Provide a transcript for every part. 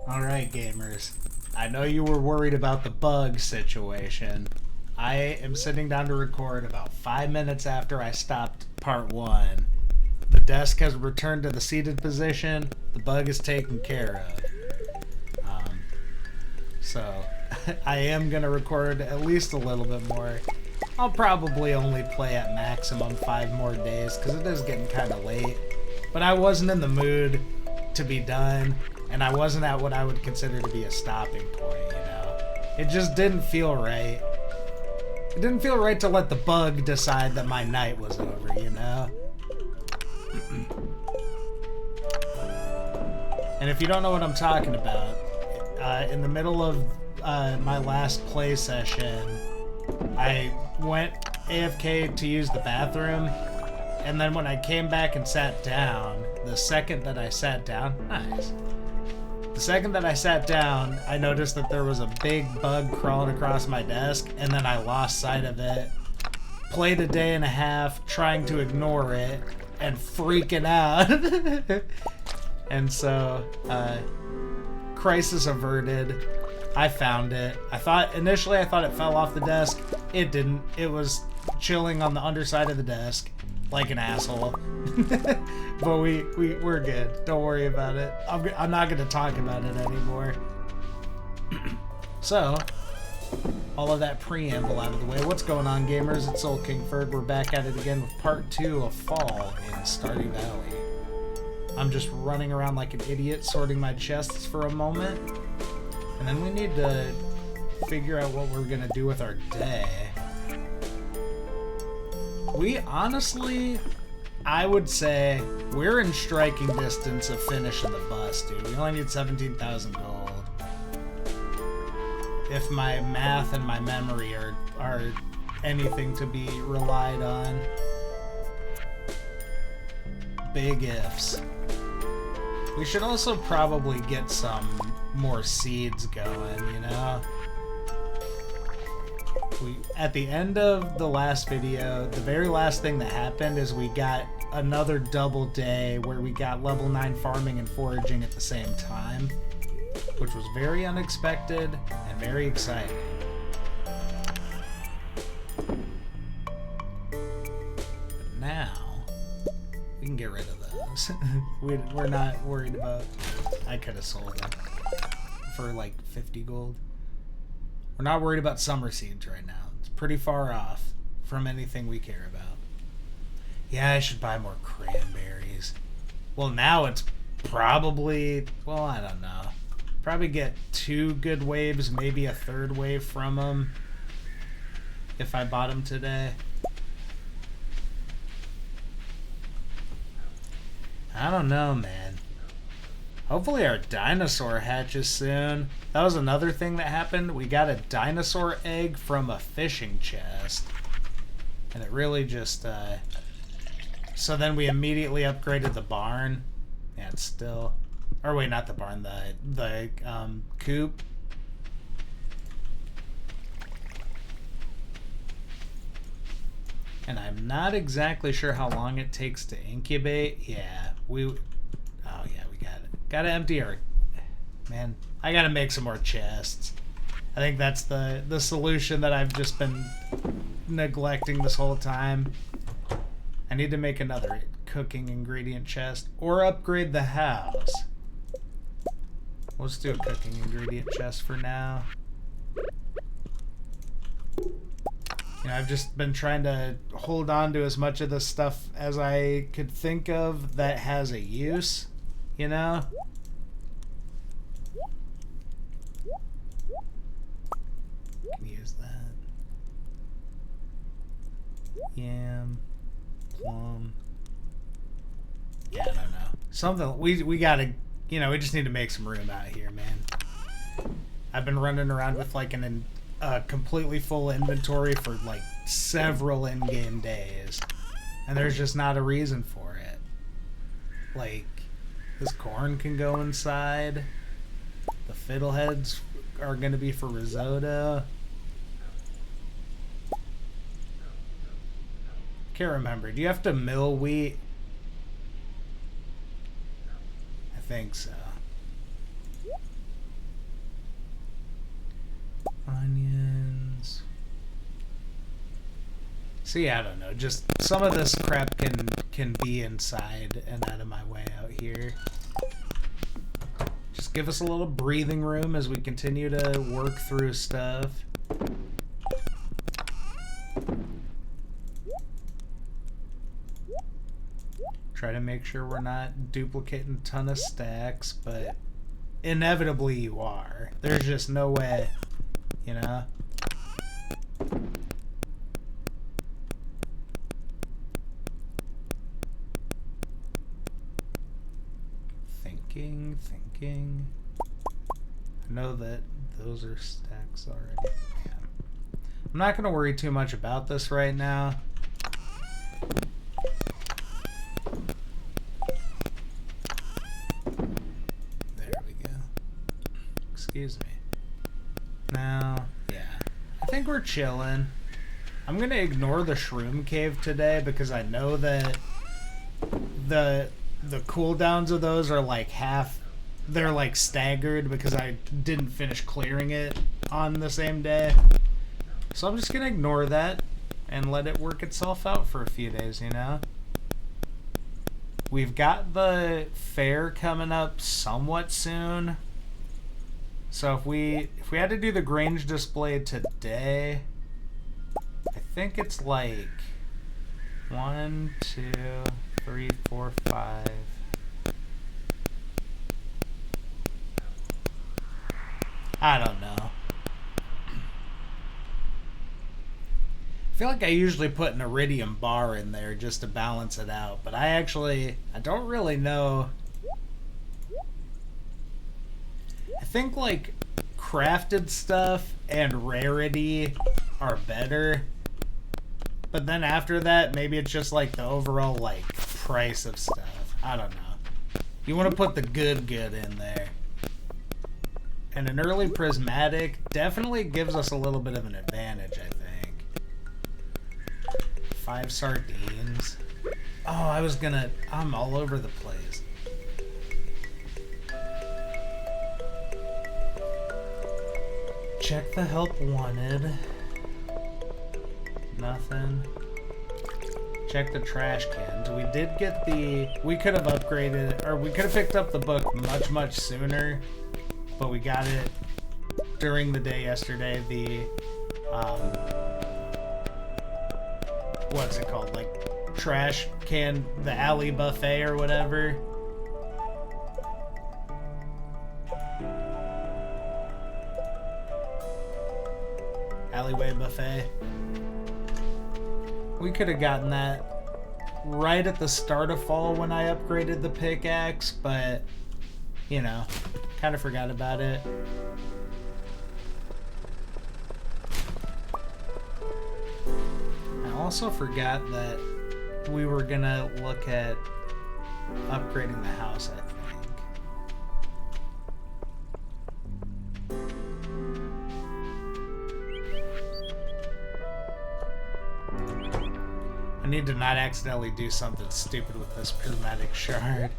Alright, gamers. I know you were worried about the bug situation. I am sitting down to record about 5 minutes after I stopped part 1. The desk has returned to the seated position. The bug is taken care of. So, I am going to record at least a little bit more. I'll probably only play at maximum 5 more days because it is getting kind of late. But I wasn't in the mood to be done, and I wasn't at what I would consider to be a stopping point, you know? It just didn't feel right. It didn't feel right to let the bug decide that my night was over, you know? And if you don't know what I'm talking about, in the middle of my last play session, I went AFK to use the bathroom, and then when I came back and sat down, the second that I sat down, the second that I sat down, I noticed that there was a big bug crawling across my desk, and then I lost sight of it. Played a day and a half trying to ignore it and freaking out. And so, crisis averted. I found it. Initially I thought it fell off the desk. It didn't. It was chilling on the underside of the desk like an asshole. But we're good. Don't worry about it. I'm not going to talk about it anymore. So, all of that preamble out of the way. What's going on, gamers? It's Soul King Ferg. We're back at it again with part 2 of Fall in Stardew Valley. I'm just running around like an idiot sorting my chests for a moment. And then we need to figure out what we're going to do with our day. We honestly, I would say, we're in striking distance of finishing the bus, dude. We only need 17,000 gold. If my math and my memory are anything to be relied on. Big ifs. We should also probably get some more seeds going, you know? At the end of the last video, the very last thing that happened is we got another double day where we got level 9 farming and foraging at the same time, which was very unexpected and very exciting. But now, we can get rid of those. We're not worried about... I could have sold them for like 50 gold. We're not worried about summer seeds right now. It's pretty far off from anything we care about. Yeah, I should buy more cranberries. Well, now it's probably... Well, I don't know. Probably get 2 good waves, maybe a 3rd wave from them if I bought them today. I don't know, man. Hopefully our dinosaur hatches soon. That was another thing that happened. We got a dinosaur egg from a fishing chest. And it really just, So then we immediately upgraded the barn. Yeah, it's still... Or wait, not the barn, the coop. And I'm not exactly sure how long it takes to incubate. Yeah, oh yeah, we got it. Gotta empty our... Man, I gotta make some more chests. I think that's the solution that I've just been neglecting this whole time. I need to make another cooking ingredient chest or upgrade the house. Let's do a cooking ingredient chest for now. You know, I've just been trying to hold on to as much of the stuff as I could think of that has a use, you know? Can use that. Yam, plum. Yeah, I don't know. Something, we gotta, you know, we just need to make some room out here, man. I've been running around with like a completely full inventory for like several in-game days, and there's just not a reason for it. Like, this corn can go inside. The fiddleheads are going to be for risotto. Can't remember. Do you have to mill wheat? I think so. See, I don't know. Just some of this crap can be inside and out of my way out here. Just give us a little breathing room as we continue to work through stuff. Try to make sure we're not duplicating a ton of stacks, but inevitably you are. There's just no way, you know? Thinking. I know that those are stacks already. Yeah. I'm not going to worry too much about this right now. There we go. Excuse me. Now, yeah. I think we're chilling. I'm going to ignore the shroom cave today because I know that the cooldowns of those are like half, they're like staggered because I didn't finish clearing it on the same day. So I'm just gonna ignore that and let it work itself out for a few days, you know? We've got the fair coming up somewhat soon. So if we had to do the Grange display today, I think it's like 1, 2, 3, 4, 5. I don't know. I feel like I usually put an iridium bar in there just to balance it out, but I don't really know. I think like crafted stuff and rarity are better. But then after that, maybe it's just like the overall like price of stuff. I don't know. You want to put the good in there. And an early prismatic definitely gives us a little bit of an advantage, I think. 5 sardines. Oh, I'm all over the place. Check the help wanted. Nothing. Check the trash cans. We did get we could have upgraded, or we could have picked up the book much sooner, but we got it during the day yesterday. The, what's it called? Like, trash can, the alley buffet or whatever. Alleyway buffet. We could have gotten that right at the start of fall when I upgraded the pickaxe, but, you know, kind of forgot about it. I also forgot that we were gonna look at upgrading the house, I think. I need to not accidentally do something stupid with this prismatic shard.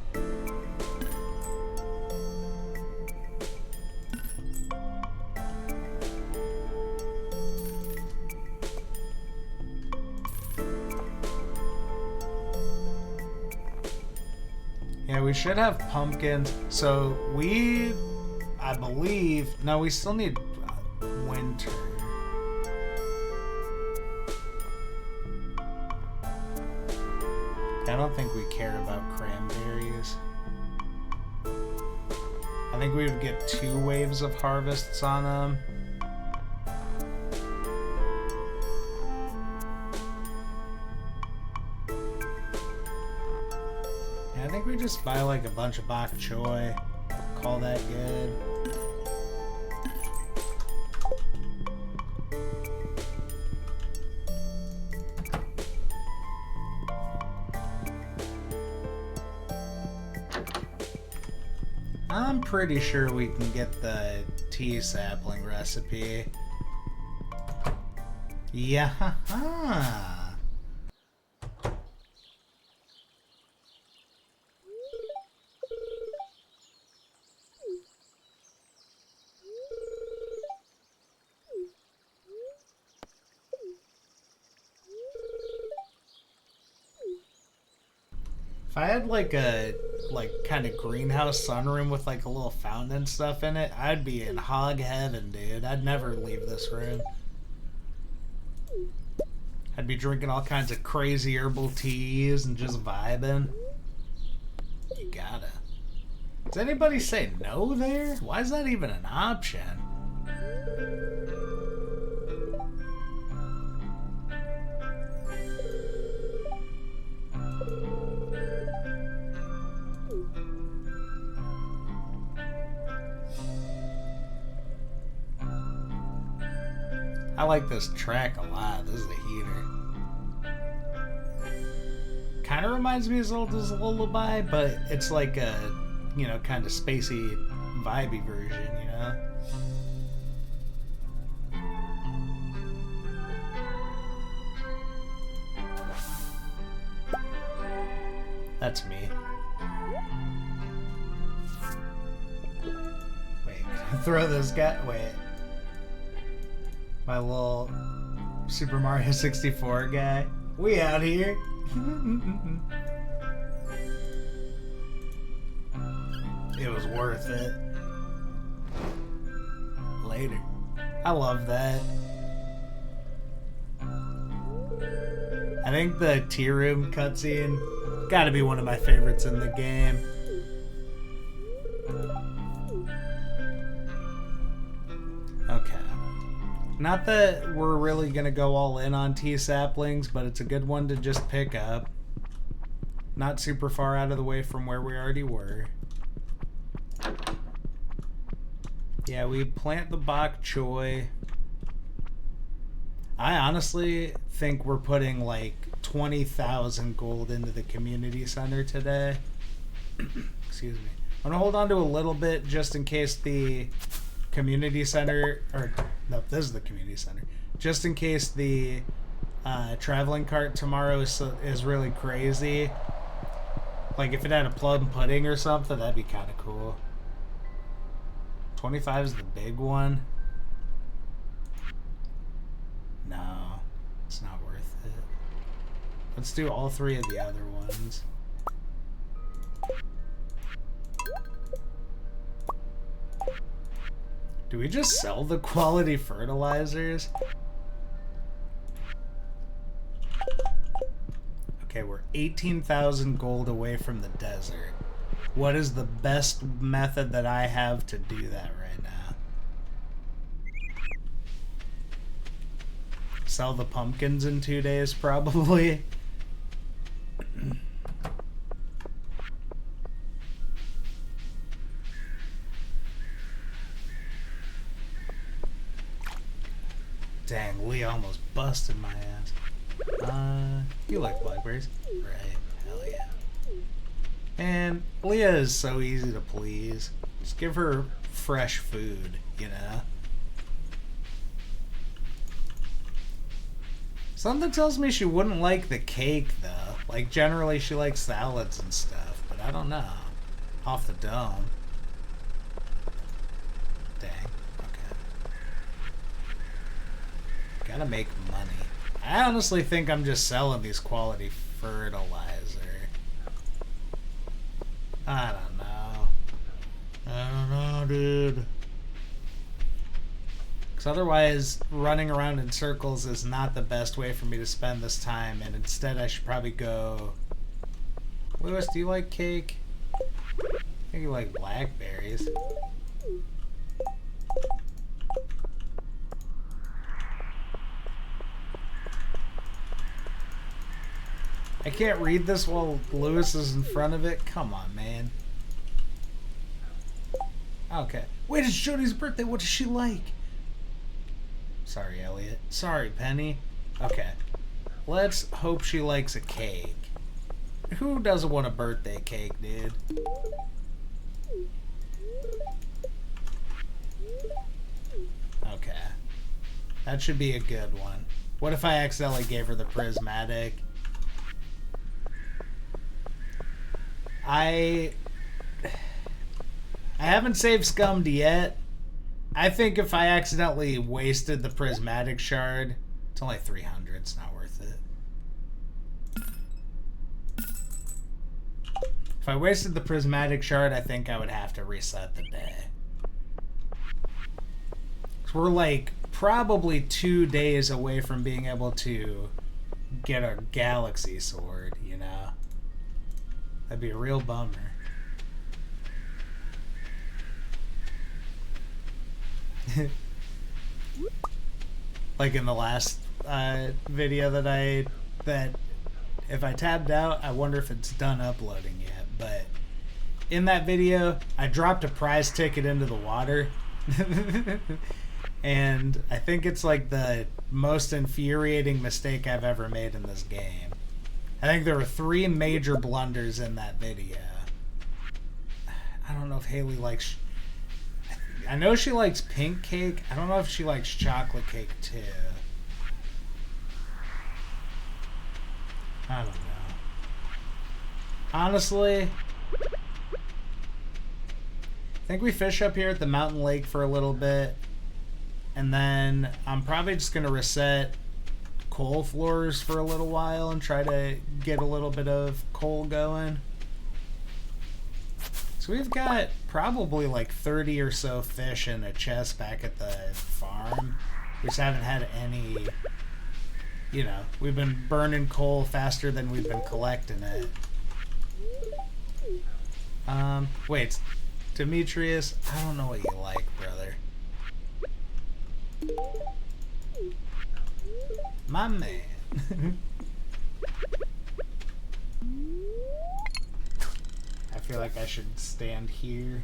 Yeah, we should have pumpkins. So I believe, no, we still need winter. I don't think we care about cranberries. I think we would get 2 waves of harvests on them. Yeah, I think we just buy like a bunch of bok choy. Call that good. I'm pretty sure we can get the tea sapling recipe. Yeah. If I had like a kind of greenhouse sunroom with like a little fountain and stuff in it, I'd be in hog heaven, dude. I'd never leave this room. I'd be drinking all kinds of crazy herbal teas and just vibing. You gotta. Does anybody say no there? Why is that even an option? I like this track a lot. This is a heater. Kind of reminds me of Zelda's Lullaby, but it's like a, you know, kind of spacey, vibey version, you know? That's me. Wait, throw this guy. Wait. My little Super Mario 64 guy. We out here. It was worth it. Later. I love that. I think the tea room cutscene gotta be one of my favorites in the game. Okay. Not that we're really gonna go all in on tea saplings, but it's a good one to just pick up. Not super far out of the way from where we already were. Yeah, we plant the bok choy. I honestly think we're putting like 20,000 gold into the community center today. Excuse me. I'm gonna hold on to a little bit just in case the community center, or no, this is the community center. Just in case the traveling cart tomorrow is really crazy. Like if it had a plum pudding or something, that'd be kind of cool. 25 is the big one. No, it's not worth it. Let's do all three of the other ones. Do we just sell the quality fertilizers? Okay, we're 18,000 gold away from the desert. What is the best method that I have to do that right now? Sell the pumpkins in 2 days, probably. Dang, Lee almost busted my ass. You like blackberries? Right, hell yeah. And Leah is so easy to please. Just give her fresh food, you know? Something tells me she wouldn't like the cake, though. Like, generally she likes salads and stuff, but I don't know. Off the dome. Dang. Okay. Gotta make money. I honestly think I'm just selling these quality fertilizer. I don't know. I don't know, dude. Because otherwise, running around in circles is not the best way for me to spend this time, and instead I should probably go... Lewis, do you like cake? I think you like blackberries. I can't read this while Lewis is in front of it. Come on, man. Okay. Wait, it's Jody's birthday. What does she like? Sorry, Elliot. Sorry, Penny. Okay. Let's hope she likes a cake. Who doesn't want a birthday cake, dude? Okay. That should be a good one. What if I accidentally gave her the prismatic? I haven't saved scummed yet. I think if I accidentally wasted the prismatic shard, it's only 300. It's not worth it. If I wasted the prismatic shard, I think I would have to reset the day. So we're like probably 2 days away from being able to get a galaxy sword, you know? That'd be a real bummer. Like in the last video that if I tabbed out, I wonder if it's done uploading yet. But in that video, I dropped a prize ticket into the water. And I think it's like the most infuriating mistake I've ever made in this game. I think there were 3 major blunders in that video. I don't know if Haley likes... I know she likes pink cake. I don't know if she likes chocolate cake too. I don't know. Honestly, I think we fish up here at the mountain lake for a little bit. And then I'm probably just going to reset coal floors for a little while and try to get a little bit of coal going. So we've got probably like 30 or so fish in a chest back at the farm. We just haven't had any, you know, we've been burning coal faster than we've been collecting it. Wait, Demetrius, I don't know what you like, brother. My man. I feel like I should stand here.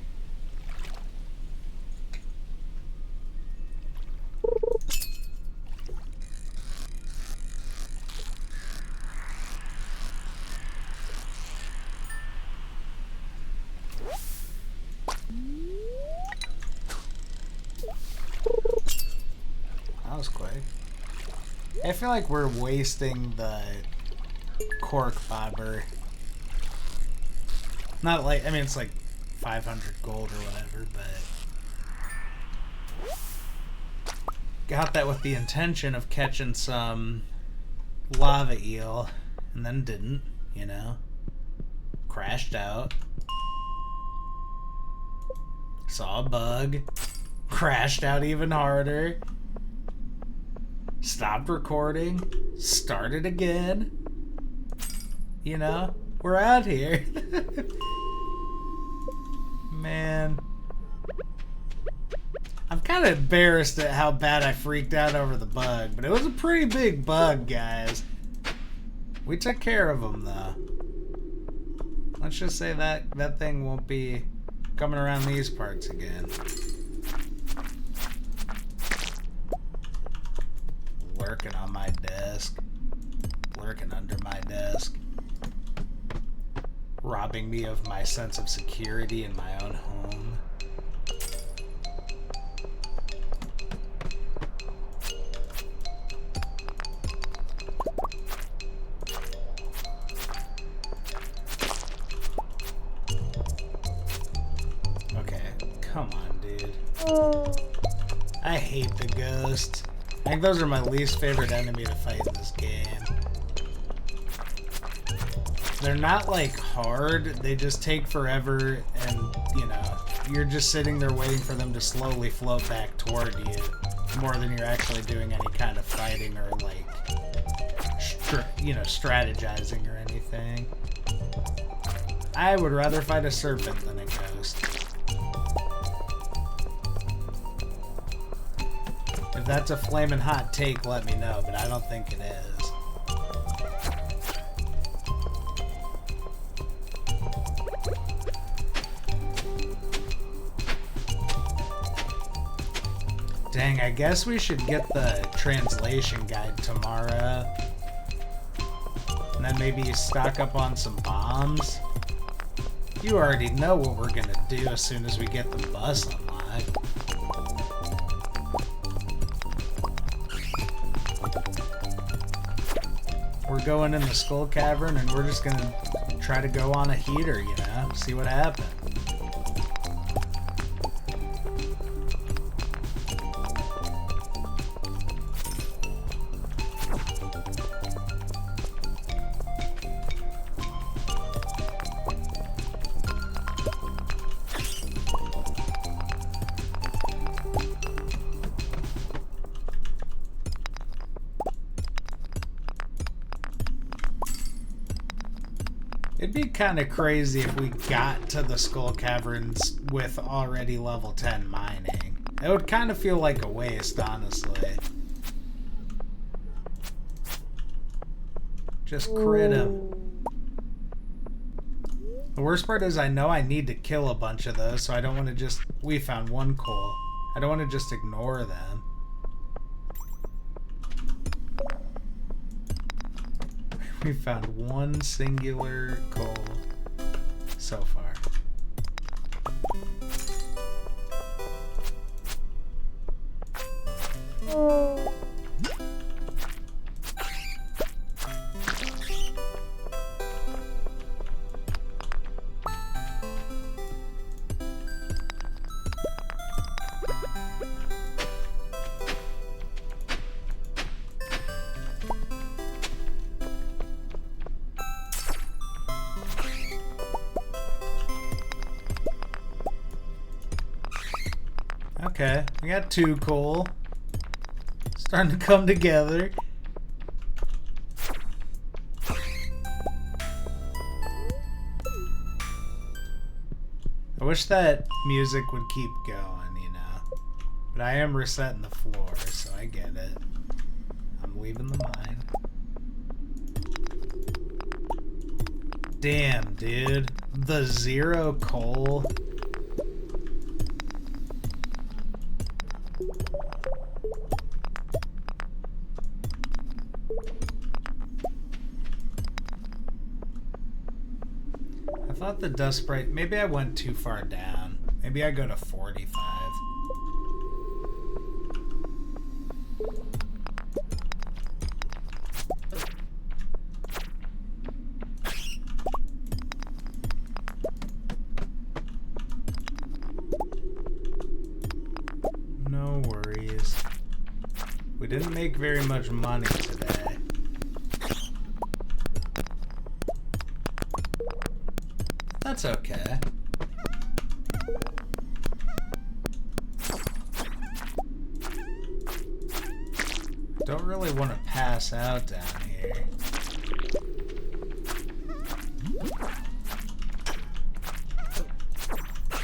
That was quick. I feel like we're wasting the cork bobber. Not like, I mean, it's like 500 gold or whatever, but got that with the intention of catching some lava eel, and then didn't, you know. Crashed out. Saw a bug. Crashed out even harder. Stopped recording. Started again. You know, we're out here. Man. I'm kind of embarrassed at how bad I freaked out over the bug, but it was a pretty big bug, guys. We took care of him, though. Let's just say that thing won't be coming around these parts again. Lurking on my desk. Lurking under my desk. Robbing me of my sense of security in my own home. Okay, come on, dude. I hate the ghosts. I think those are my least favorite enemy to fight in this game. They're not like hard, they just take forever, and you know, you're just sitting there waiting for them to slowly float back toward you more than you're actually doing any kind of fighting or like strategizing or anything. I would rather fight a serpent than a ghost. If that's a flaming hot take, let me know, but I don't think it is. Dang, I guess we should get the translation guide tomorrow. And then maybe stock up on some bombs. You already know what we're gonna do as soon as we get the bus unlocked. We're going in the Skull Cavern and we're just gonna try to go on a heater, you know, see what happens. It'd be kind of crazy if we got to the Skull Caverns with already level 10 mining. It would kind of feel like a waste, honestly. Just crit him. The worst part is I know I need to kill a bunch of those, so I don't want to just... We found one coal. I don't want to just ignore them. We found one singular coal so far. Okay, we got 2 coal. Starting to come together. I wish that music would keep going, you know. But I am resetting the floor, so I get it. I'm leaving the mine. Damn, dude. The 0 coal. I thought the dust sprite... Maybe I went too far down. Maybe I go to 45. No worries. We didn't make very much money today. That's okay. Don't really want to pass out down here.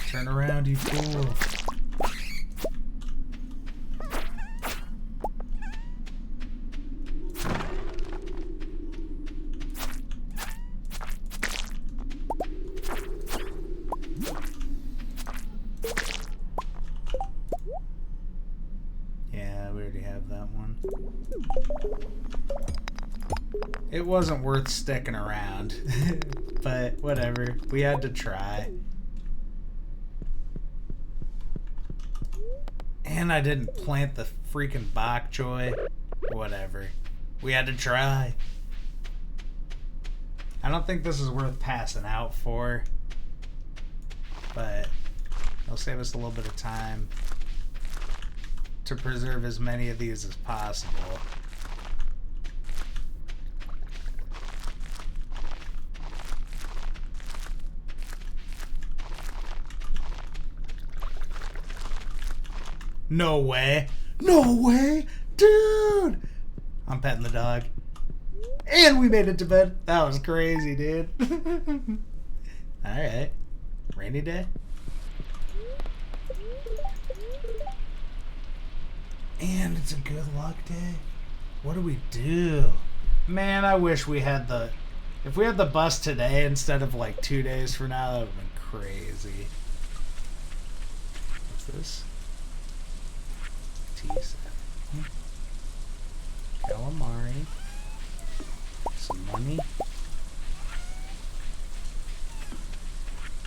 Turn around, you fool. It wasn't worth sticking around, but whatever. We had to try. And I didn't plant the freaking bok choy. Whatever. We had to try. I don't think this is worth passing out for, but it'll save us a little bit of time to preserve as many of these as possible. No way. No way. Dude. I'm petting the dog. And we made it to bed. That was crazy, dude. Alright. Rainy day. And it's a good luck day. What do we do? Man, I wish we had the... If we had the bus today instead of like 2 days from now, that would have been crazy. What's this? T7. Calamari. Some money.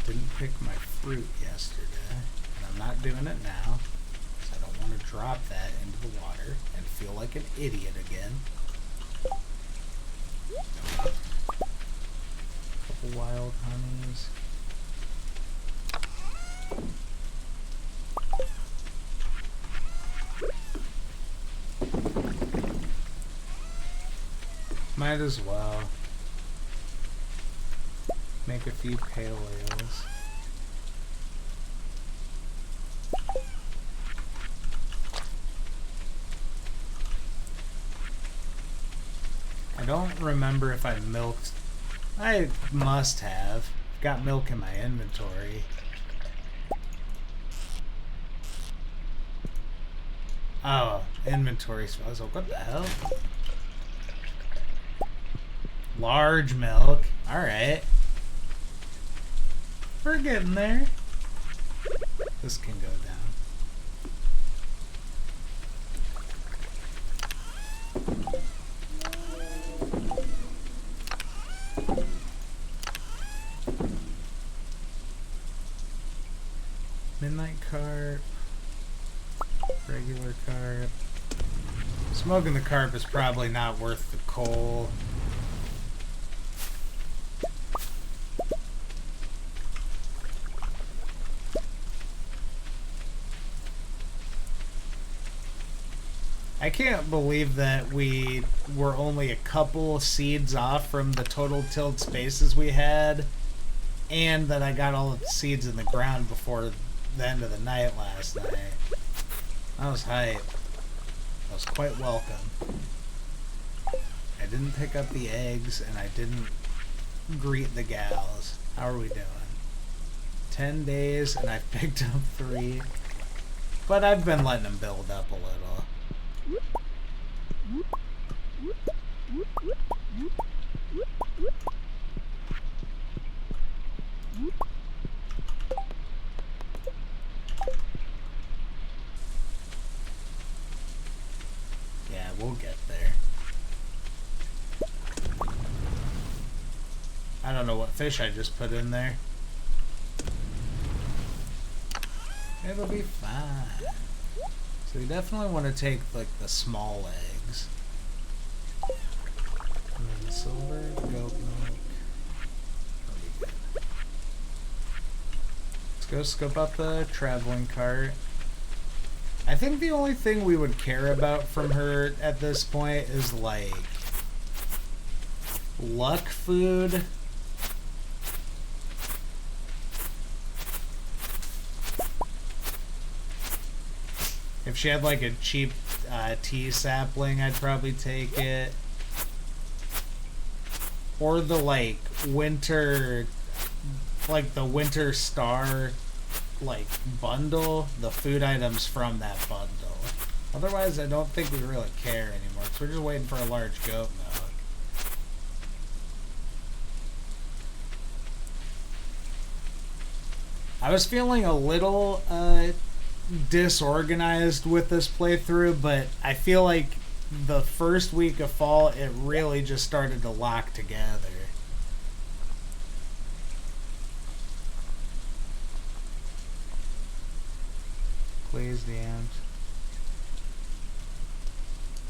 Didn't pick my fruit yesterday. And I'm not doing it now. Because I don't want to drop that into the water and feel like an idiot again. Couple wild honeys. Might as well make a few pale ales. I don't remember if I milked I must have. Got milk in my inventory. Oh, inventory. I was like, what the hell? Large milk. Alright. We're getting there. This can go down. Midnight carp. Regular carp. Smoking the carp is probably not worth the coal. I can't believe that we were only a couple seeds off from the total tilled spaces we had, and that I got all of the seeds in the ground before the end of the night last night. That was hype. I was quite welcome. I didn't pick up the eggs, and I didn't greet the gals. How are we doing? 10 days, and I've picked up 3. But I've been letting them build up a little. Yeah, we'll get there. I don't know what fish I just put in there. It'll be fine. So we definitely want to take, like, the small eggs. And then silver, goat milk. That'll be good. Let's go scope out the traveling cart. I think the only thing we would care about from her at this point is, like, luck food. If she had, like, a cheap tea sapling, I'd probably take it. Or the, like, winter... Like, the winter star, like, bundle. The food items from that bundle. Otherwise, I don't think we really care anymore. So we're just waiting for a large goat milk. I was feeling a little, disorganized with this playthrough, but I feel like the first week of fall it really just started to lock together. Please, the end.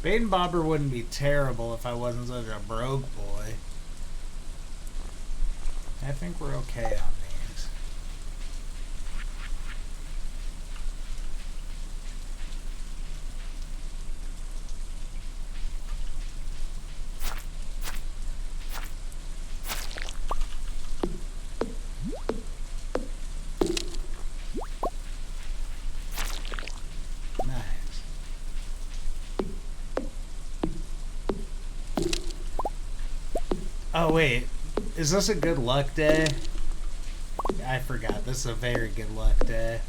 Bait and Bobber wouldn't be terrible if I wasn't such a broke boy. I think we're okay on these. Oh wait, is this a good luck day? I forgot, this is a very good luck day.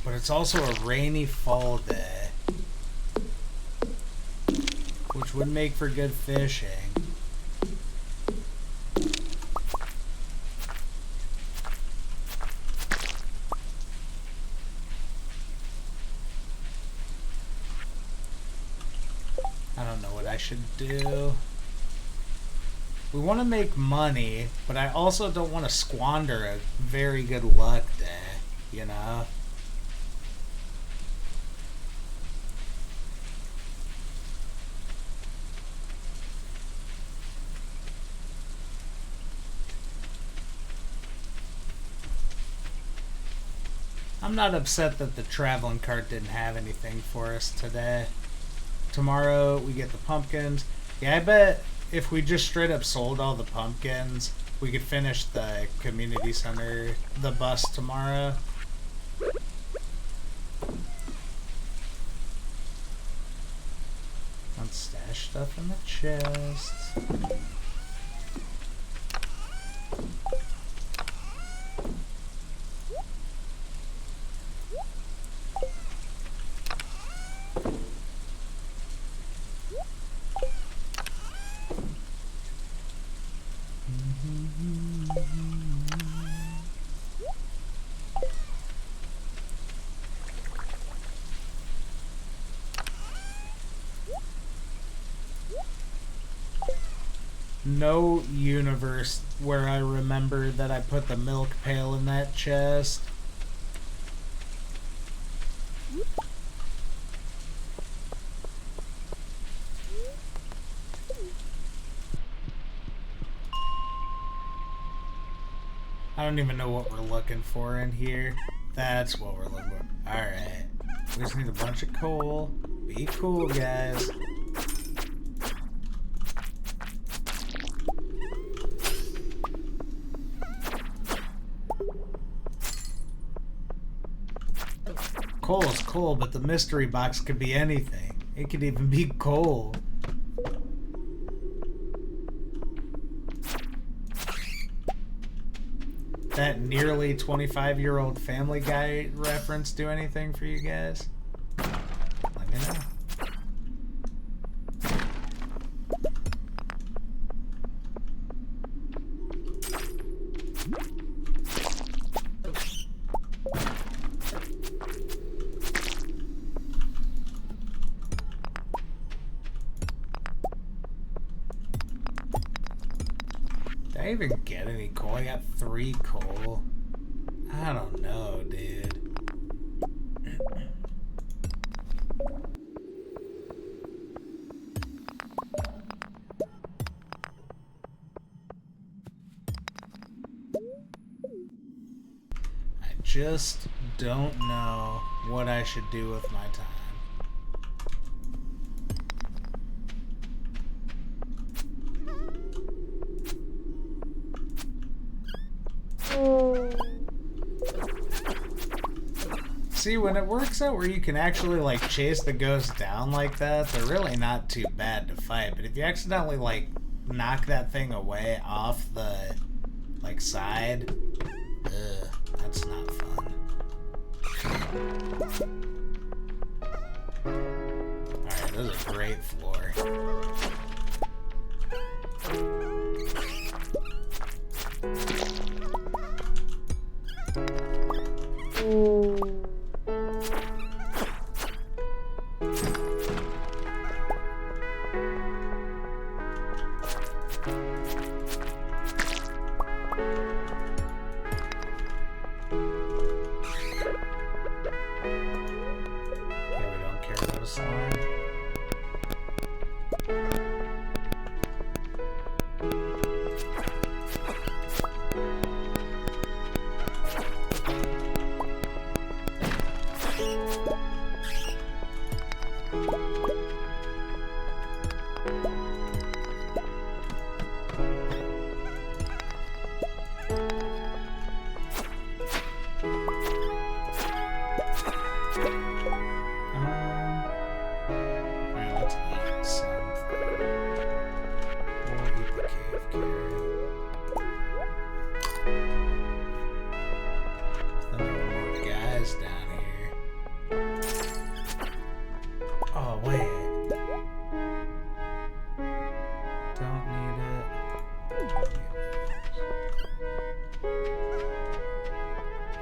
But it's also a rainy fall day, which would make for good fishing. Should do. We want to make money, but I also don't want to squander a very good luck day, you know? I'm not upset that the traveling cart didn't have anything for us today. Tomorrow we get the pumpkins. Yeah, I bet if we just straight up sold all the pumpkins, we could finish the community center, the bus tomorrow. Don't stash stuff in the chest. No universe where I remember that I put the milk pail in that chest. I don't even know what we're looking for in here. That's what we're looking for. Alright. We just need a bunch of coal. Be cool, guys. Coal is coal, but the mystery box could be anything. It could even be coal. That nearly 25-year-old Family Guy reference do anything for you guys? Let me know. Did I even get any coal? I got 3 coal. I don't know, dude. I just don't know what I should do with my time. See, when it works out where you can actually, like, chase the ghost down like that, they're really not too bad to fight. But if you accidentally, like, knock that thing away off the, like, side, that's not fun. Alright, this is a great floor.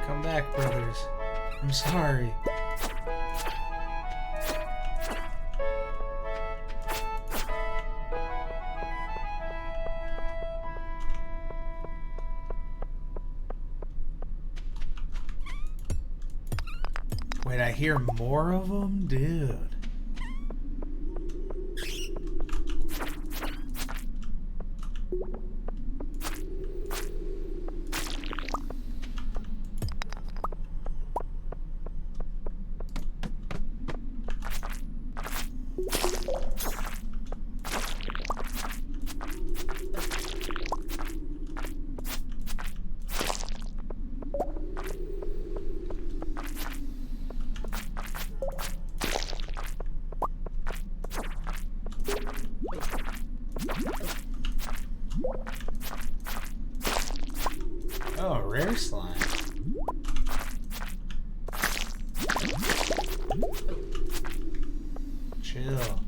Come back, brothers. I'm sorry. Wait, I hear more of them? Dude. rare slime. Chill.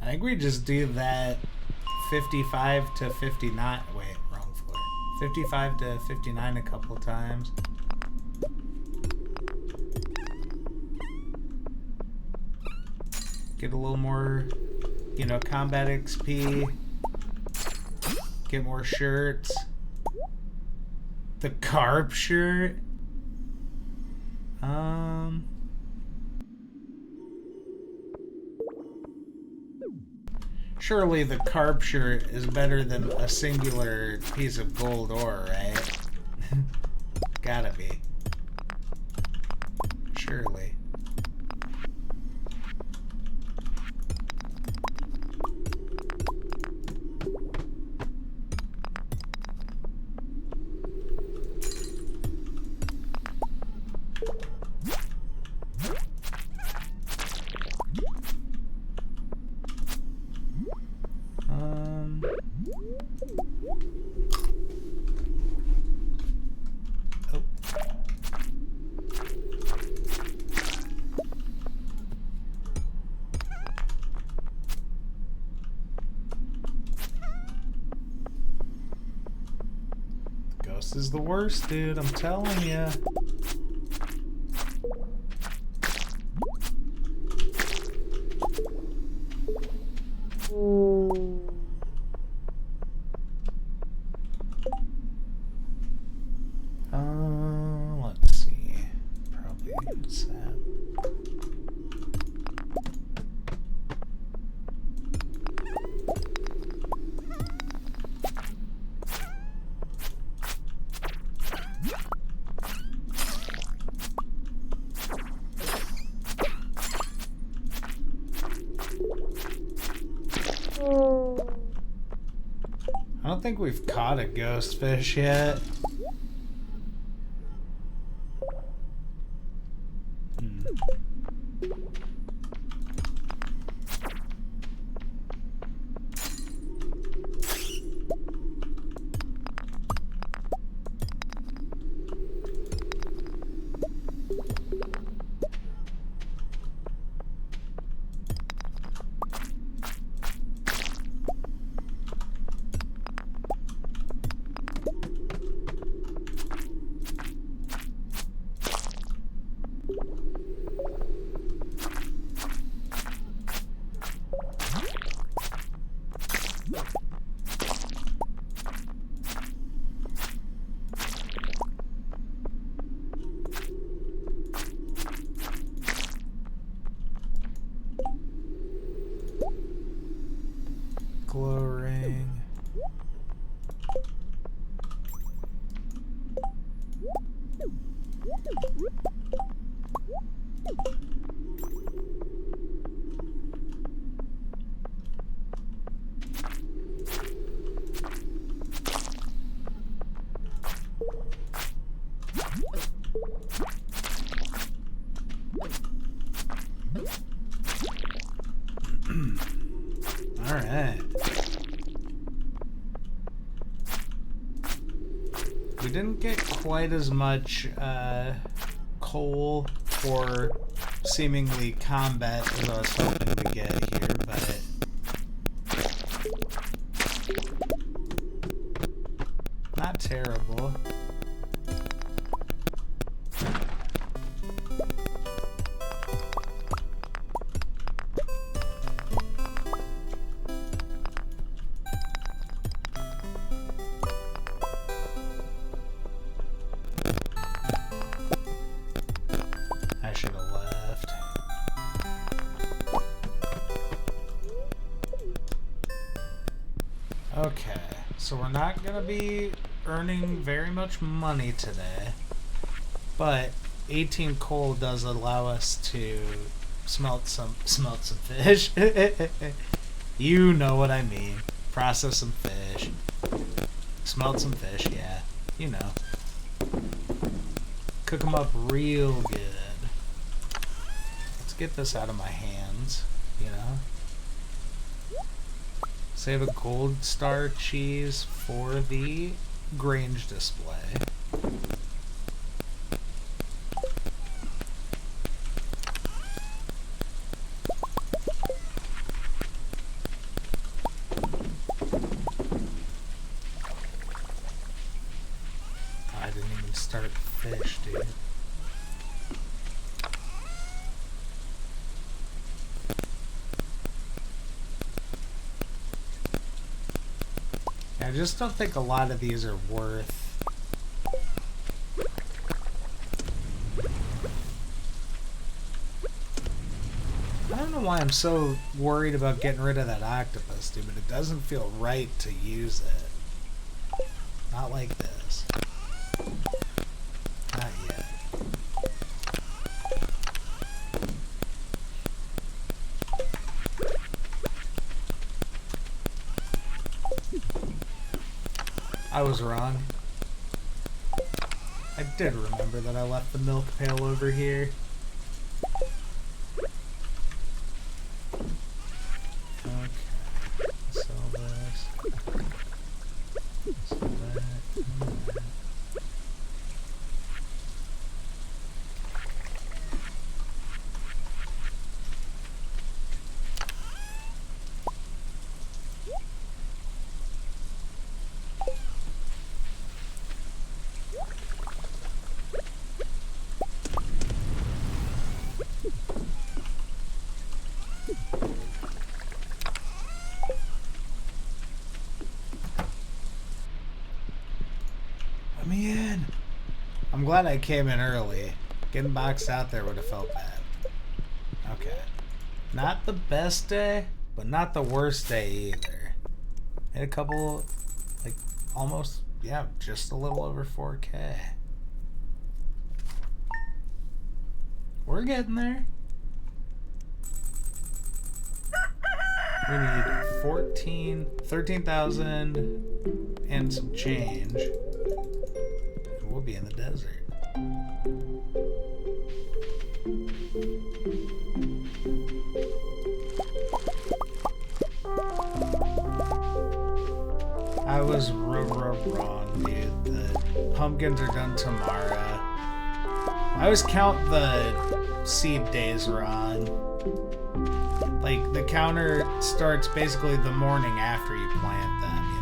I think we just do that 55 to 59. Wait, wrong floor. 55 to 59 a couple times. Get a little more, you know, combat XP. Get more shirts. The carp shirt. Surely the carp shirt is better than a singular piece of gold ore, right? Gotta be. Surely. This is the worst, dude. I'm telling you. Let's see. Probably sad. I don't think we've caught a ghost fish yet. Glow ring. All right. We didn't get quite as much coal for seemingly combat as I was hoping to get here, but not terrible. I should have left. Okay, so we're not gonna be earning very much money today, but 18 coal does allow us to smelt some fish. You know what I mean. Process some fish. Smelt some fish, yeah. You know. Cook them up real good. Let's get this out of my hands, you know. Save a gold star cheese for the Grange display. I didn't even start fish, dude. I just don't think a lot of these are worth. I don't know why I'm so worried about getting rid of that octopus, dude, but it doesn't feel right to use it. Not like this. Not yet. I was wrong. I did remember that I left the milk pail over here. Okay. Sell this. Sell that. Let me in. I'm glad I came in early. Getting boxed out there would have felt bad. Okay. Not the best day, but not the worst day either. Made a couple, like, almost, yeah, just a little over 4K. We're getting there. We need 13,000 and some change. We'll be in the desert. I was wrong, dude. The pumpkins are done tomorrow. I always count the seed days wrong. Like, the counter starts basically the morning after you plant them, you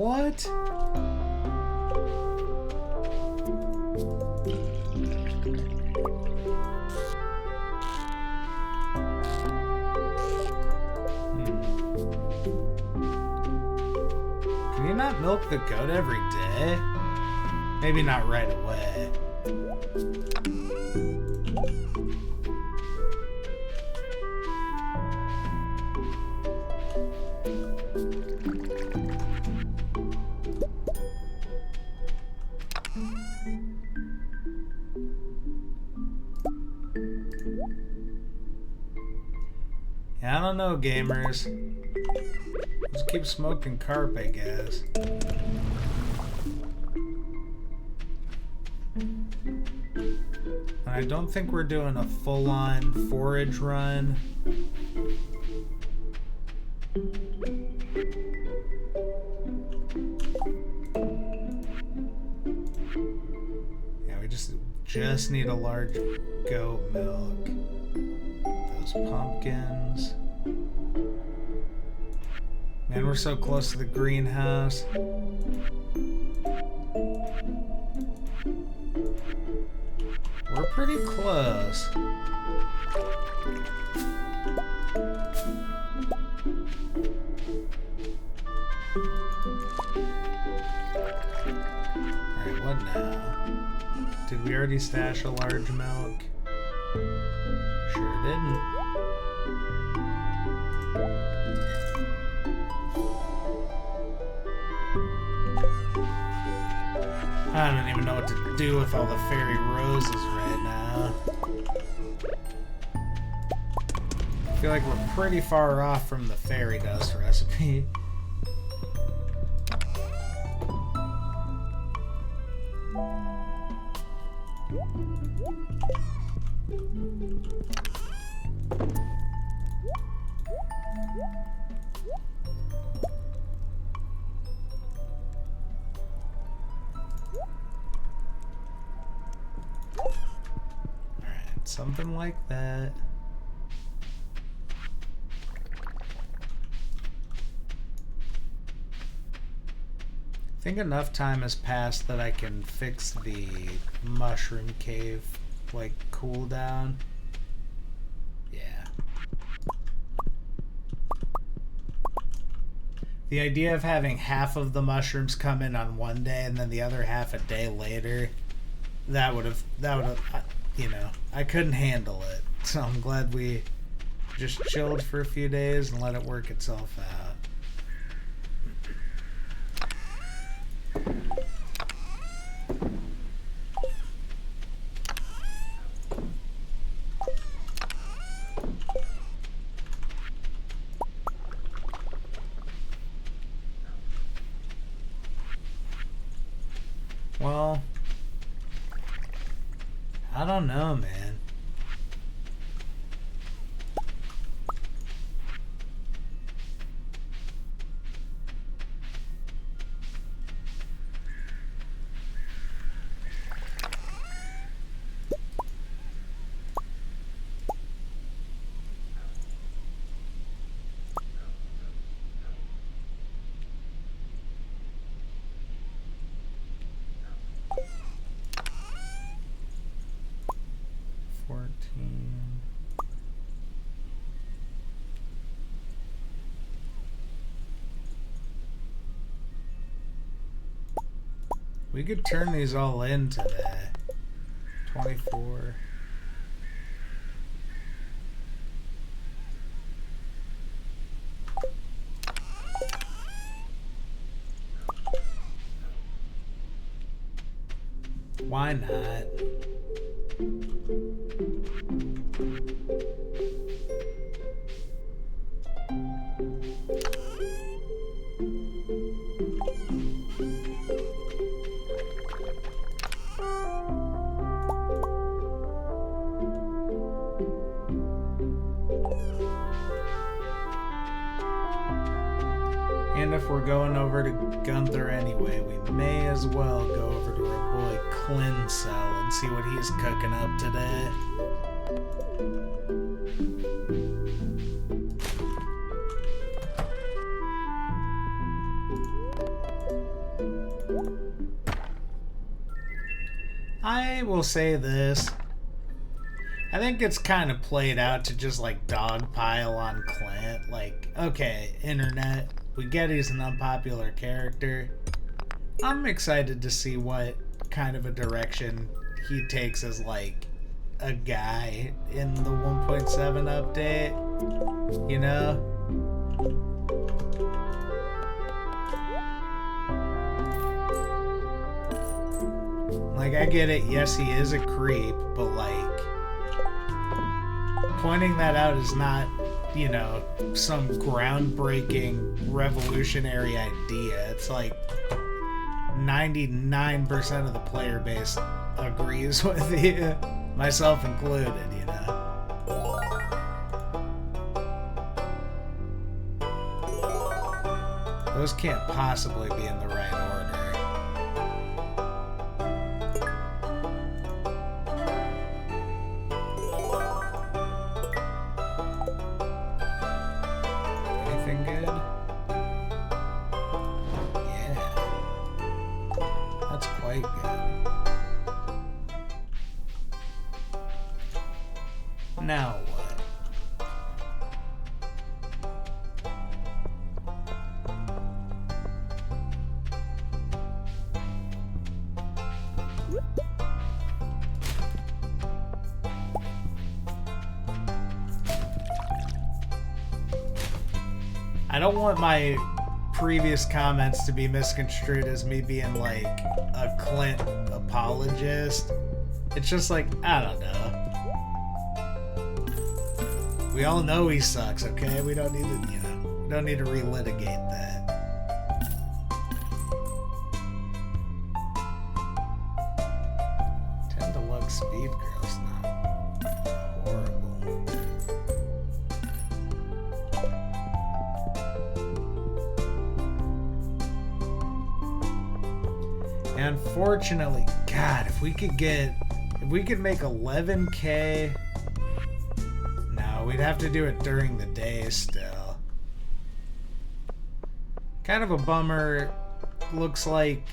What? Can you not milk the goat every day? Maybe not right away. Yeah, I don't know, gamers. Just keep smoking carp, I guess. And I don't think we're doing a full-on forage run. Yeah, we just need a large goat milk. Those pumpkins. Man, we're so close to the greenhouse. We're pretty close. Alright, what now? Did we already stash a large milk? Sure didn't. I don't even know what to do with all the fairy roses right now. I feel like we're pretty far off from the fairy dust recipe. Something like that. I think enough time has passed that I can fix the mushroom cave, like, cooldown. Yeah. The idea of having half of the mushrooms come in on one day and then the other half a day later, that would have, you know, I couldn't handle it. So I'm glad we just chilled for a few days and let it work itself out. Well, I don't know, man. We could turn these all into that. 24. Why not? And if we're going over to Gunther anyway, we may as well go over to our boy Clint's cell and see what he's cooking up today. I will say this. I think it's kind of played out to just like dogpile on Clint. Like, okay, internet, we get he's an unpopular character. I'm excited to see what kind of a direction he takes as like a guy in the 1.7 update, you know? Like, I get it, yes, he is a creep, but like, pointing that out is not, you know, some groundbreaking revolutionary idea. It's like 99% of the player base agrees with you, myself included, you know. Those can't possibly be in the right order. I don't want my previous comments to be misconstrued as me being like a Clint apologist. It's just like, I don't know. We all know he sucks, okay? We don't need to, we don't need to relitigate that. Tend to love Speed Girl's not horrible. Unfortunately, God, if we could make 11K, no, we'd have to do it during the day still. Kind of a bummer. Looks like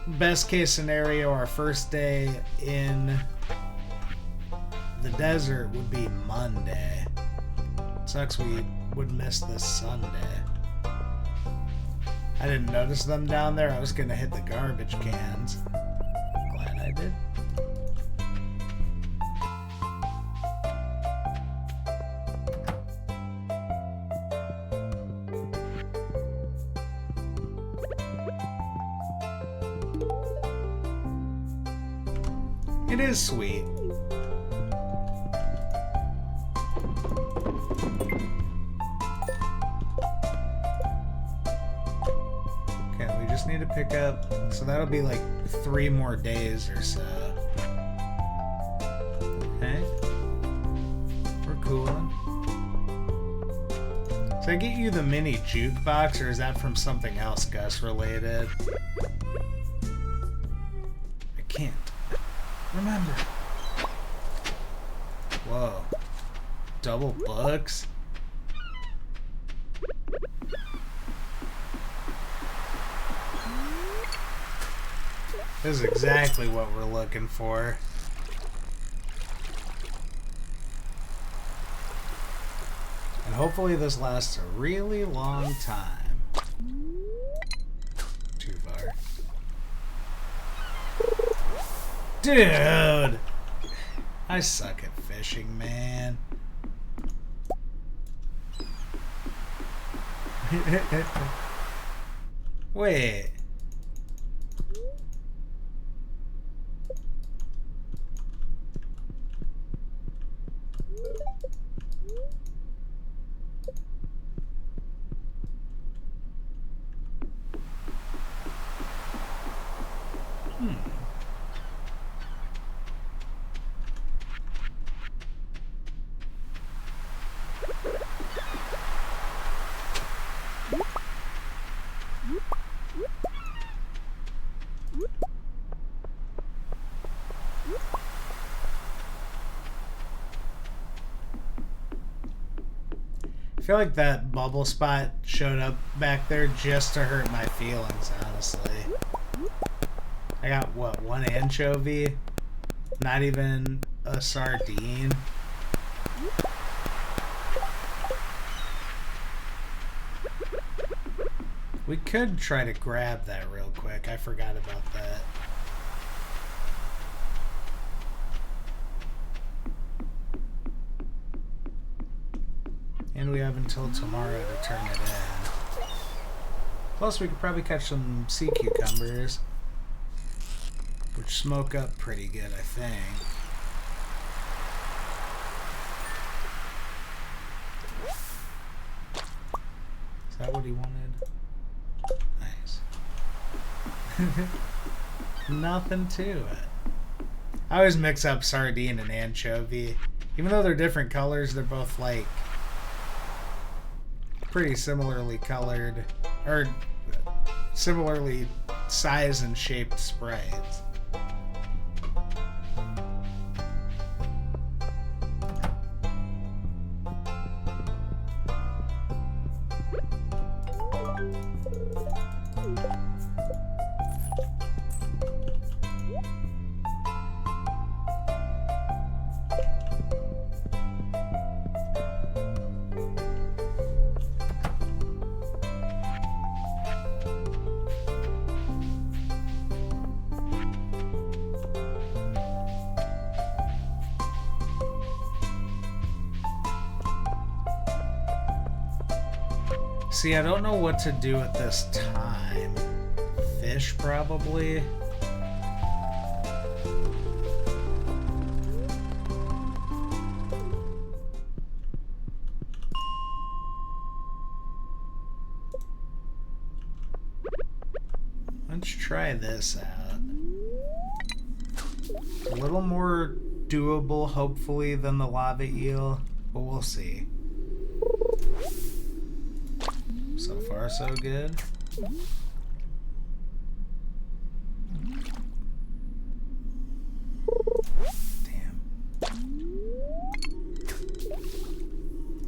best case scenario, our first day in the desert would be Monday. Sucks we would miss this Sunday. I didn't notice them down there. I was gonna hit the garbage cans. Glad I did. It is sweet. Need to pick up, so that'll be like 3 more days or so. Okay, we're cooling. So I get you the mini jukebox, or is that from something else Gus related? I can't remember. Whoa, double books. This is exactly what we're looking for. And hopefully this lasts a really long time. Too far. Dude! I suck at fishing, man. Wait. I feel like that bubble spot showed up back there just to hurt my feelings, honestly. I got, what, 1 anchovy? Not even a sardine? We could try to grab that real quick. I forgot about that. And we have until tomorrow to turn it in. Plus, we could probably catch some sea cucumbers, which smoke up pretty good, I think. Is that what he wanted? Nice. Nothing to it. I always mix up sardine and anchovy. Even though they're different colors, they're both like pretty similarly colored, or similarly size and shaped sprites. See, I don't know what to do at this time. Fish, probably. Let's try this out. It's a little more doable, hopefully, than the lava eel, but we'll see. So far, so good. Damn.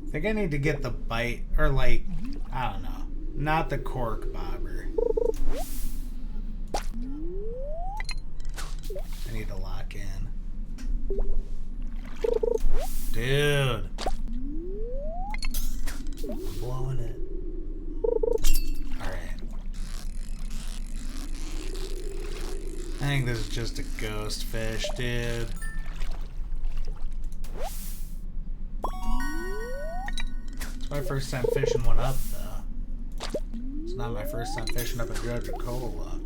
I think I need to get the bite, or like, I don't know, not the cork bobber. I need to lock in. Dude. I'm blowing it. Alright. I think this is just a ghost fish, dude. It's my first time fishing one up, though. It's not my first time fishing up a Joja-Cola.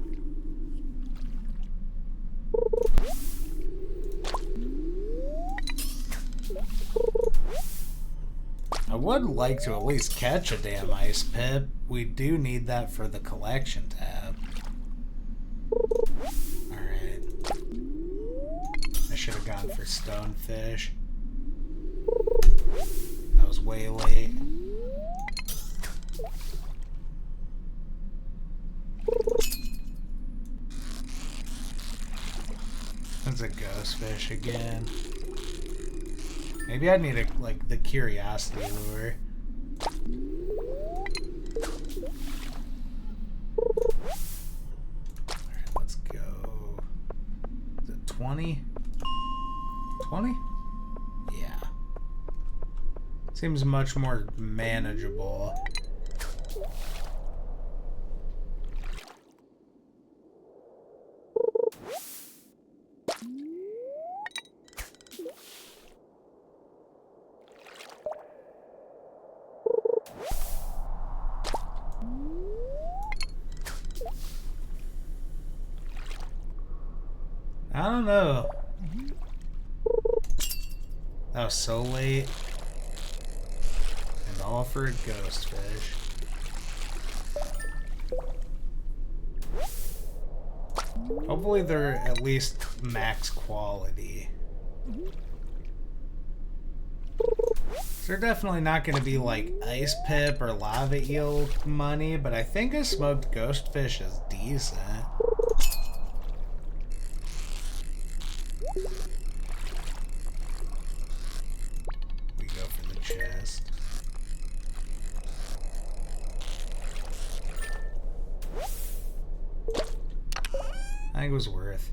I would like to at least catch a damn ice pip. We do need that for the collection tab. Alright. I should have gone for stonefish. I was way late. That's a ghost fish again. Maybe I need like the curiosity lure. Alright, let's go. Is it 20? 20? Yeah. Seems much more manageable. I don't know. That was so late. And all for a ghost fish. Hopefully they're at least max quality. They're definitely not going to be like ice pip or lava eel money, but I think a smoked ghost fish is decent. We go for the chest. I think it was worth.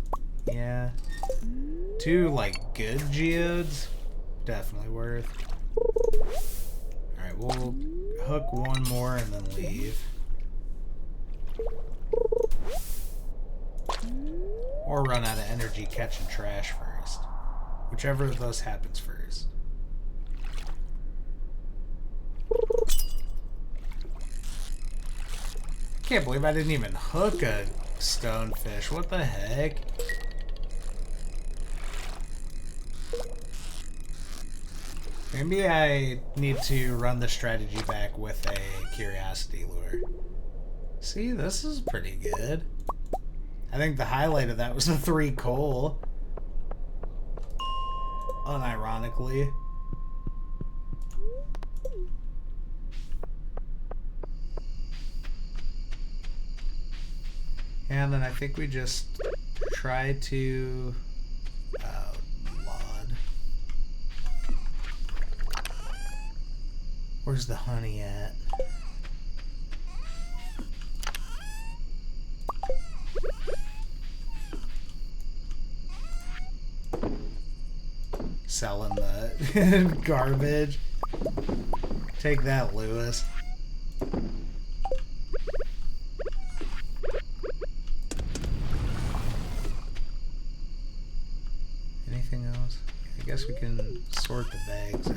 Yeah. 2 like good geodes, definitely worth. Alright, we'll hook one more and then leave. Or run out of energy catching trash first. Whichever of those happens first. Can't believe I didn't even hook a stonefish. What the heck? Maybe I need to run the strategy back with a curiosity lure. See, this is pretty good. I think the highlight of that was the 3 coal. Unironically. And then I think we just try to... Oh, Lord. Where's the honey at? Selling the garbage. Take that, Lewis. Anything else? I guess we can sort the bags out.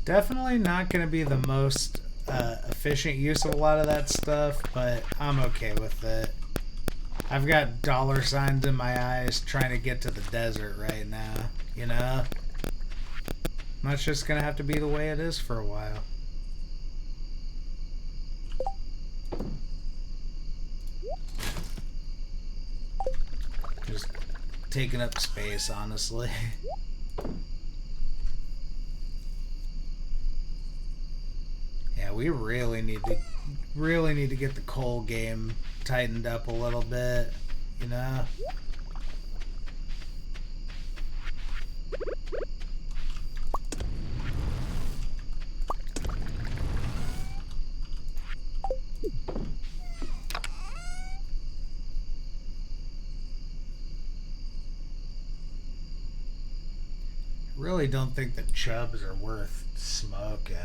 Definitely not going to be the most efficient use of a lot of that stuff, but I'm okay with it. I've got dollar signs in my eyes trying to get to the desert right now, you know? That's just going to have to be the way it is for a while. Just taking up space, honestly. Yeah, we really need to get the coal game tightened up a little bit, you know? Really don't think the chubs are worth smoking.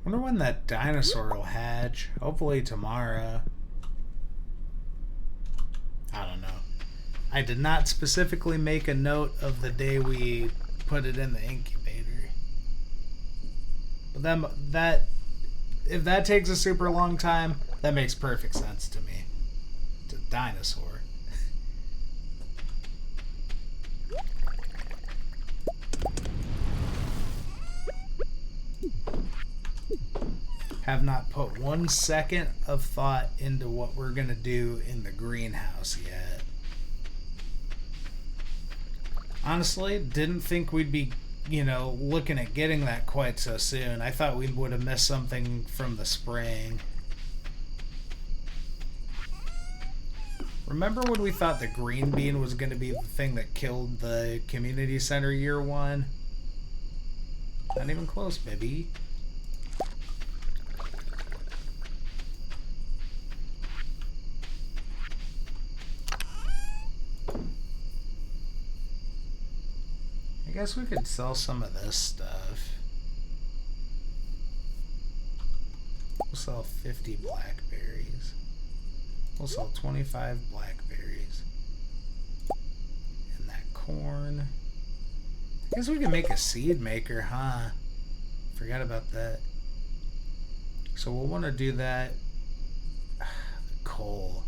Wonder when that dinosaur will hatch. Hopefully tomorrow. I don't know. I did not specifically make a note of the day we put it in the incubator. But then that if that takes a super long time, that makes perfect sense to me. It's a dinosaur. Have not put 1 second of thought into what we're gonna do in the greenhouse yet. Honestly, didn't think we'd be, looking at getting that quite so soon. I thought we would have missed something from the spring. Remember when we thought the green bean was going to be the thing that killed the community center year one? Not even close, baby. I guess we could sell some of this stuff. We'll sell 50 blackberries. We'll sell 25 blackberries. And that corn. I guess we could make a seed maker, huh? Forgot about that. So we'll want to do that. Coal.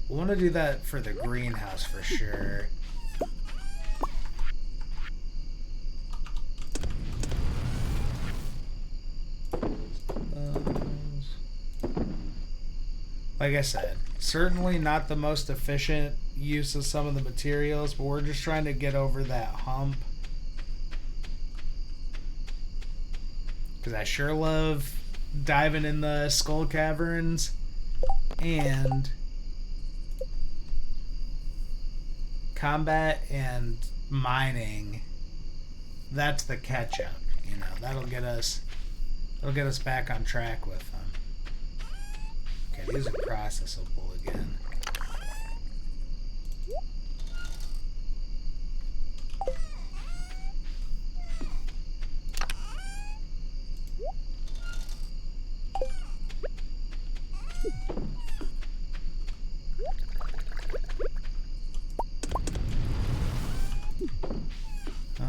We'll want to do that for the greenhouse for sure. Like I said, certainly not the most efficient use of some of the materials, but we're just trying to get over that hump. Because I sure love diving in the Skull Caverns and combat and mining. That's the catch up, that'll get us back on track with them. Okay, these are processable again.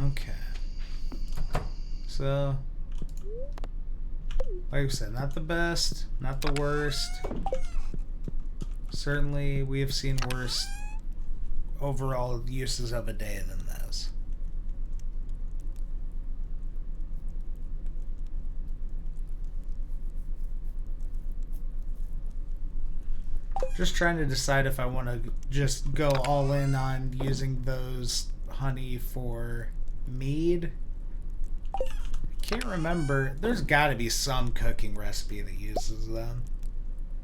Okay. So, like I said, not the best, not the worst. Certainly, we have seen worse overall uses of a day than this. Just trying to decide if I want to just go all in on using those honey for mead. Can't remember. There's got to be some cooking recipe that uses them,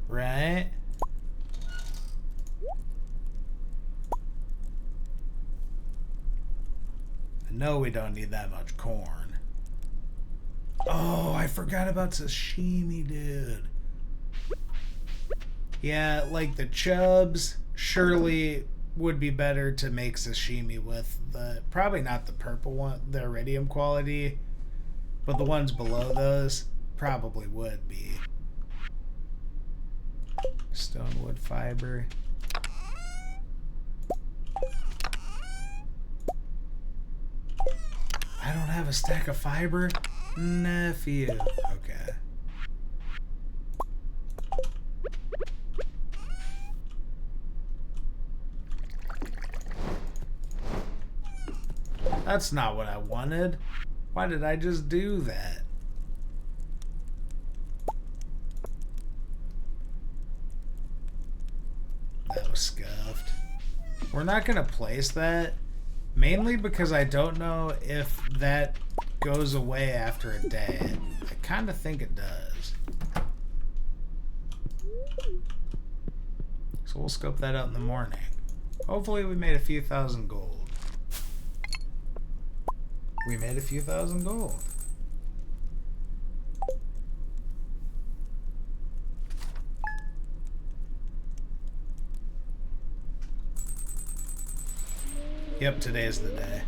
right? No, we don't need that much corn. Oh, I forgot about sashimi, dude. Yeah, like the chubs, surely would be better to make sashimi with. The probably not the purple one, the iridium quality, but the ones below those probably would be. Stone wood fiber. I don't have a stack of fiber? Nephew. Okay. That's not what I wanted. Why did I just do that? That was scuffed. We're not going to place that, mainly because I don't know if that goes away after a day. I kind of think it does. So we'll scope that out in the morning. Hopefully we made a few thousand gold. We made a few thousand gold. Yep, today's the day.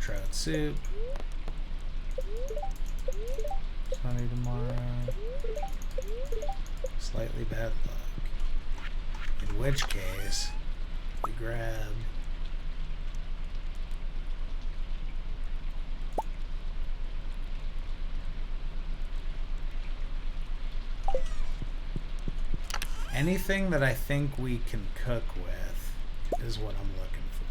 Trout soup. Sunny tomorrow. Slightly bad luck. In which case, we grab anything that I think we can cook with is what I'm looking for.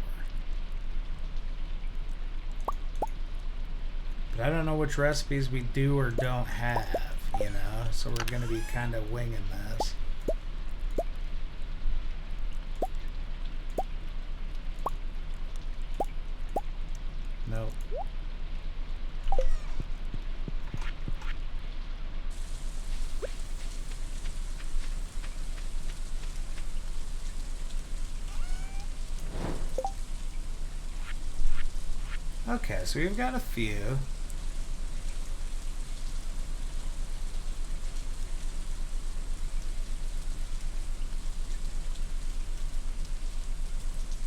But I don't know which recipes we do or don't have, you know? So we're going to be kind of winging this. Nope. Okay, so we've got a few.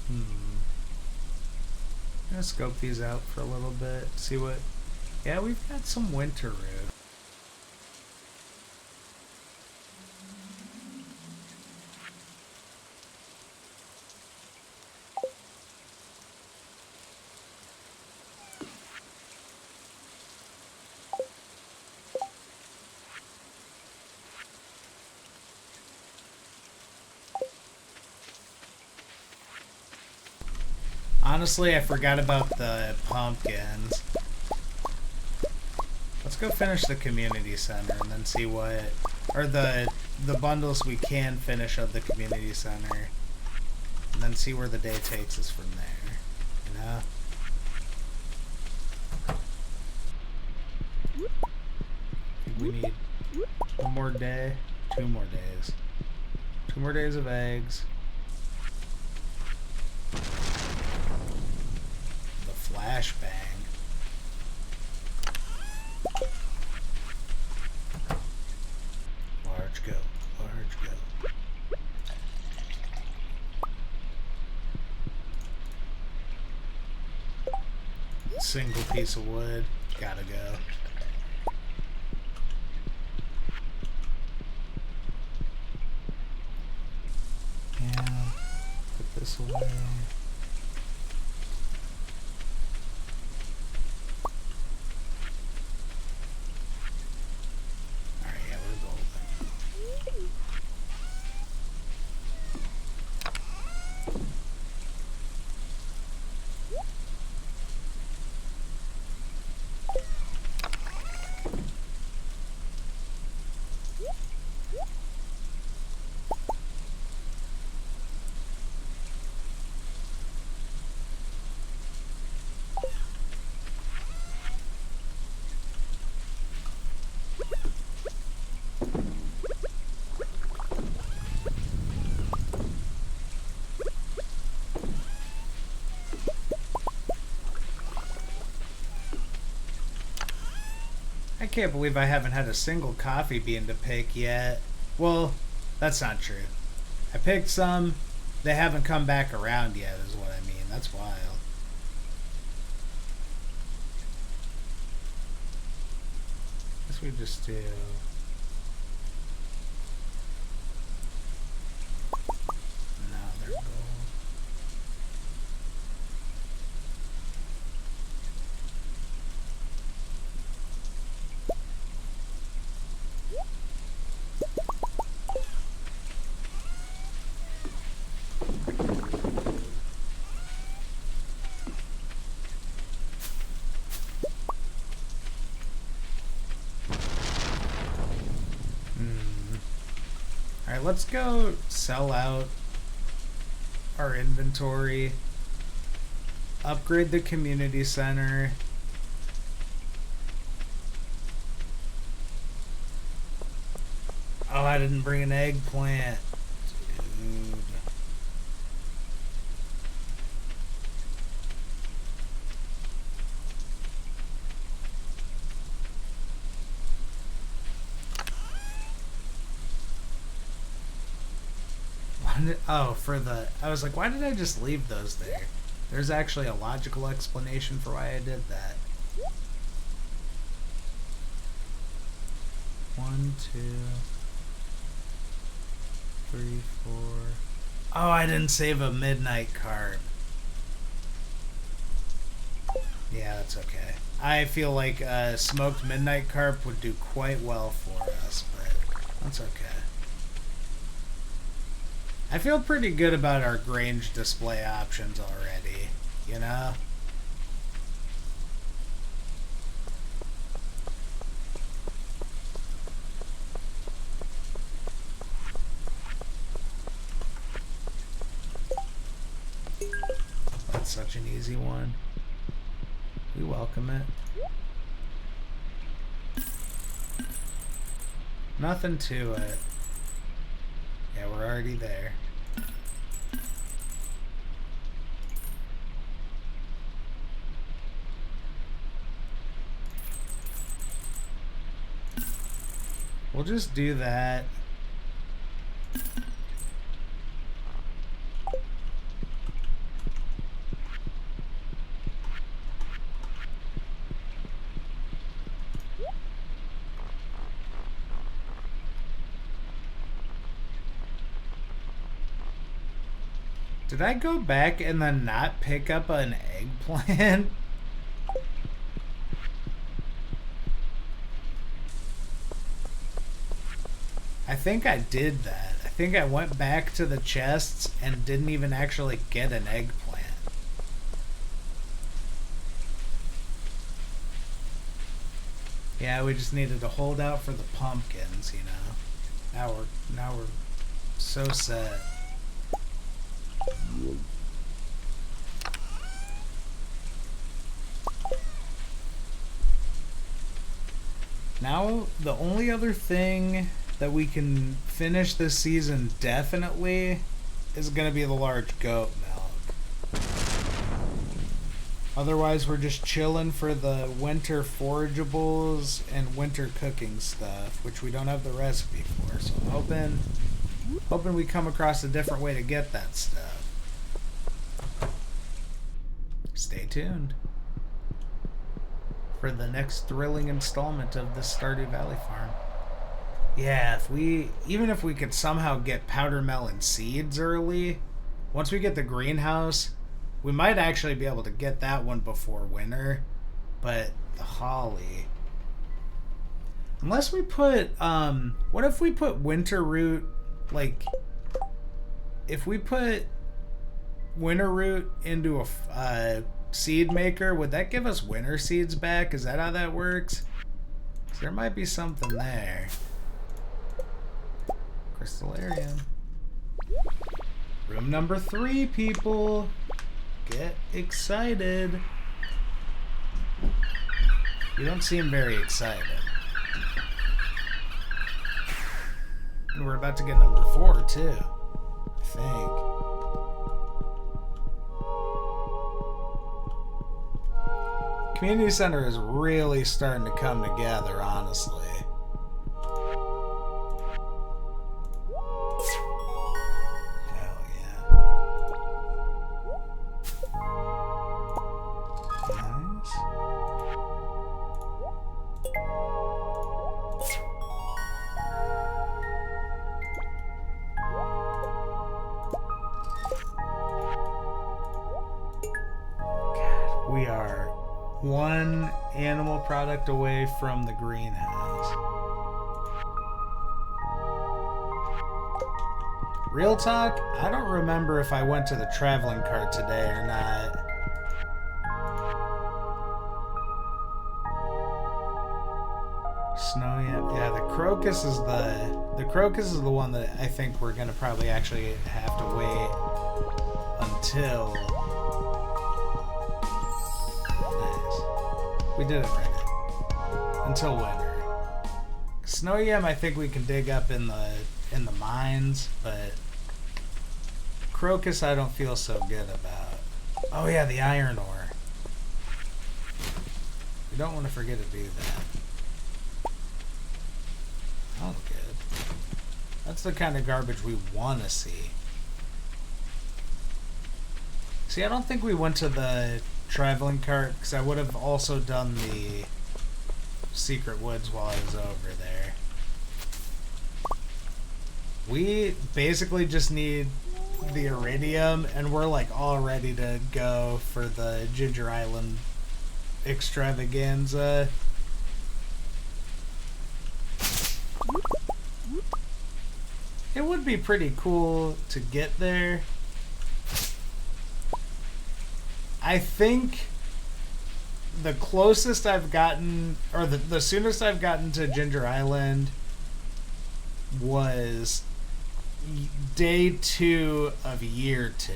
I'm gonna scope these out for a little bit, see what... Yeah, we've got some winter root. Honestly, I forgot about the pumpkins. Let's go finish the community center and then see what... Or the bundles we can finish of the community center. And then see where the day takes us from there. You know? I think we need one more day. 2 more days. 2 more days of eggs. Flashbang. Large goat, large goat. Single piece of wood, gotta go. Yeah, put this away. I can't believe I haven't had a single coffee bean to pick yet. Well, that's not true. I picked some. They haven't come back around yet, is what I mean. That's wild. Guess we just do... No, they're gold. Alright, let's go sell out our inventory, upgrade the community center. Oh, I didn't bring an eggplant. Dude. Oh, for the... I was like, why did I just leave those there? There's actually a logical explanation for why I did that. 1, 2, 3, 4... Oh, I didn't save a midnight carb. Yeah, that's okay. I feel like smoked midnight carp would do quite well for us, but that's okay. I feel pretty good about our Grange display options already, you know? That's such an easy one. We welcome it. Nothing to it. Yeah, we're already there. We'll just do that. Did I go back and then not pick up an eggplant? I think I did that. I think I went back to the chests and didn't even actually get an eggplant. Yeah, we just needed to hold out for the pumpkins, you know. Now we're so set. Now, the only other thing that we can finish this season definitely is going to be the large goat milk. Otherwise, we're just chilling for the winter forageables and winter cooking stuff, which we don't have the recipe for. So I'm hoping we come across a different way to get that stuff. Stay tuned for the next thrilling installment of the Stardew Valley farm. Yeah, even if we could somehow get powder melon seeds early, once we get the greenhouse, we might actually be able to get that one before winter. But the holly, unless we put what if we put winter root, like if we put winter root into a seed maker, would that give us winter seeds back? Is that how that works? There might be something there. Crystallarium. Room number 3, people. Get excited. You don't seem very excited. And we're about to get number 4, too. I think. Community center is really starting to come together, honestly. are one animal product away from the greenhouse. Real talk, I don't remember if I went to the traveling cart today or not. Snow yam. Yeah, the crocus is the one that I think we're gonna probably actually have to wait until. Nice. We did it right. Until winter. Snow yam, I think we can dig up in the mines, but crocus I don't feel so good about. Oh yeah, the iron ore. We don't want to forget to do that. Oh, good. That's the kind of garbage we want to see. See, I don't think we went to the traveling cart because I would have also done the secret woods while I was over there. We basically just need the iridium and we're like all ready to go for the Ginger Island extravaganza. It would be pretty cool to get there. I think the closest I've gotten, or the soonest I've gotten to Ginger Island was day 2 of year 2.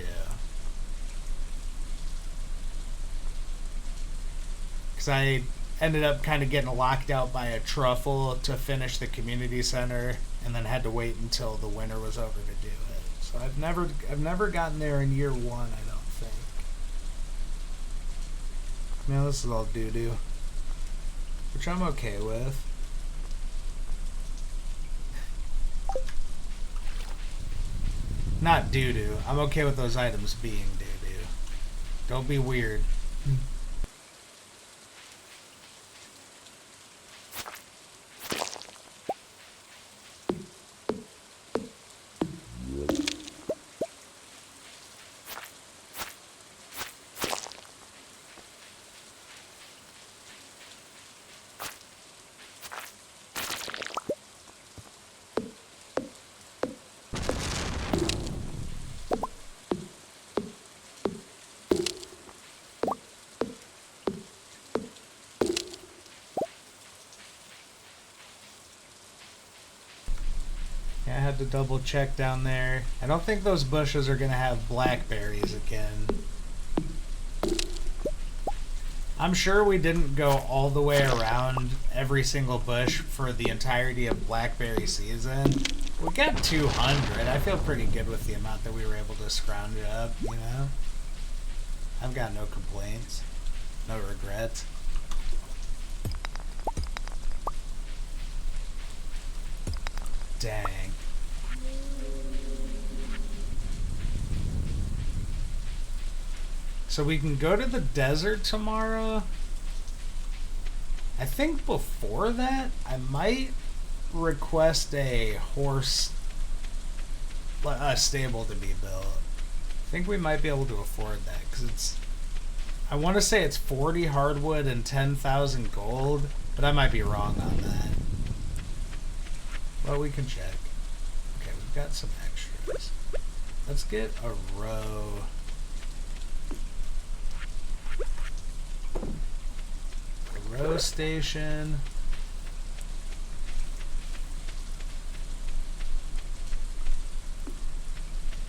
Because I ended up kind of getting locked out by a truffle to finish the community center, and then had to wait until the winter was over to do it. So I've never gotten there in year 1, I don't think. Man, this is all doo-doo, which I'm okay with. Not doo-doo. I'm okay with those items being doo-doo. Don't be weird. I had to double check down there. I don't think those bushes are gonna have blackberries again. I'm sure we didn't go all the way around every single bush for the entirety of blackberry season. We got 200. I feel pretty good with the amount that we were able to scrounge up, you know? I've got no complaints. No regrets. Dang. So we can go to the desert tomorrow. I think before that, I might request a horse stable to be built. I think we might be able to afford that because it's, I want to say it's 40 hardwood and 10,000 gold, but I might be wrong on that. Well, we can check. Okay, we've got some extras. Let's get a row. A row station.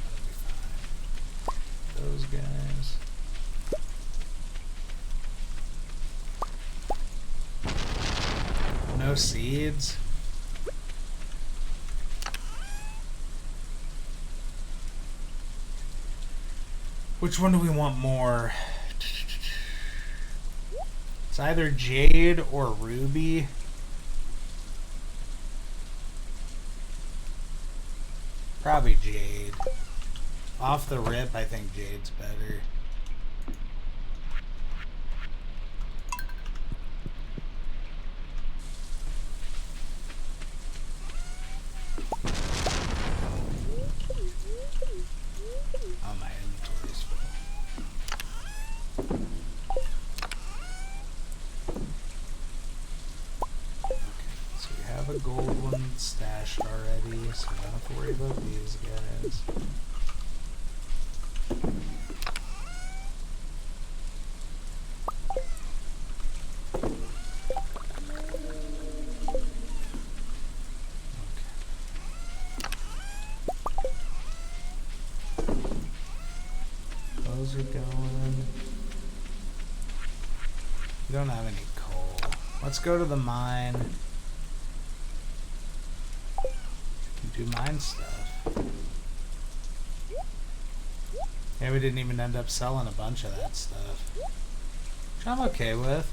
That'll be fine. Those guys. No seeds. Which one do we want more? It's either jade or ruby. Probably jade. Off the rip, I think jade's better. have a gold one stashed already, so I don't have to worry about these guys. Those are going. We don't have any coal. Let's go to the mine. Do mine stuff. Yeah, we didn't even end up selling a bunch of that stuff. Which I'm okay with.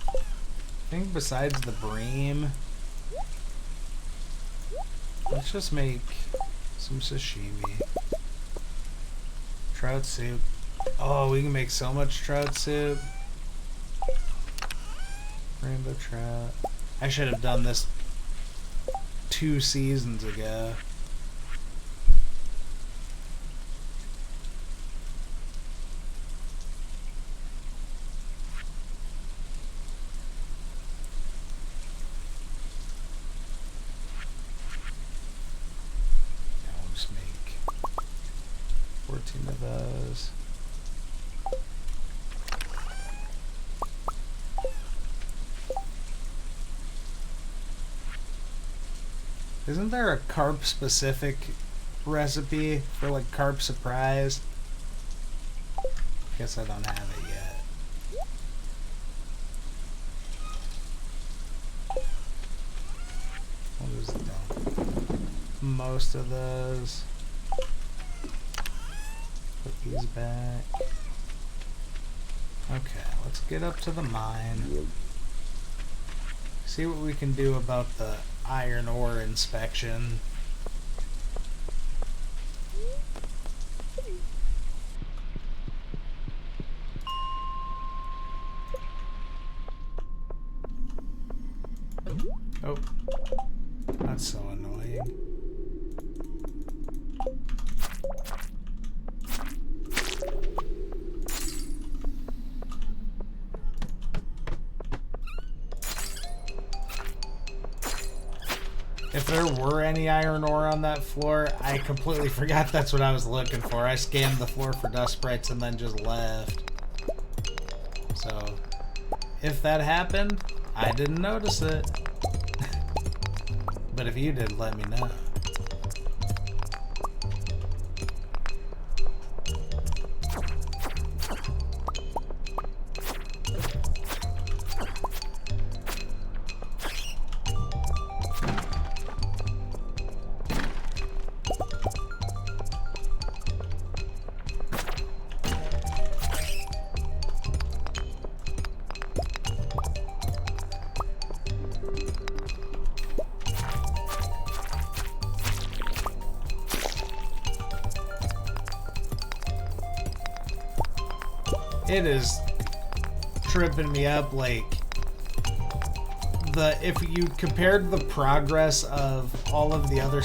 I think besides the bream, let's just make some sashimi. Trout soup. Oh, we can make so much trout soup. Rainbow trout. I should have done this 2 seasons ago. Now we'll just make 14 of those. Isn't there a carp specific recipe for like carp surprise? Guess I don't have it yet. We'll just dump most of those. Put these back. Okay, let's get up to the mine. See what we can do about the iron ore inspection. Oh, that's so annoying. If there were any iron ore on that floor, I completely forgot that's what I was looking for. I scanned the floor for dust sprites and then just left. So, if that happened, I didn't notice it. But if you did, let me know. It is tripping me up, like, if you compared the progress of all of the other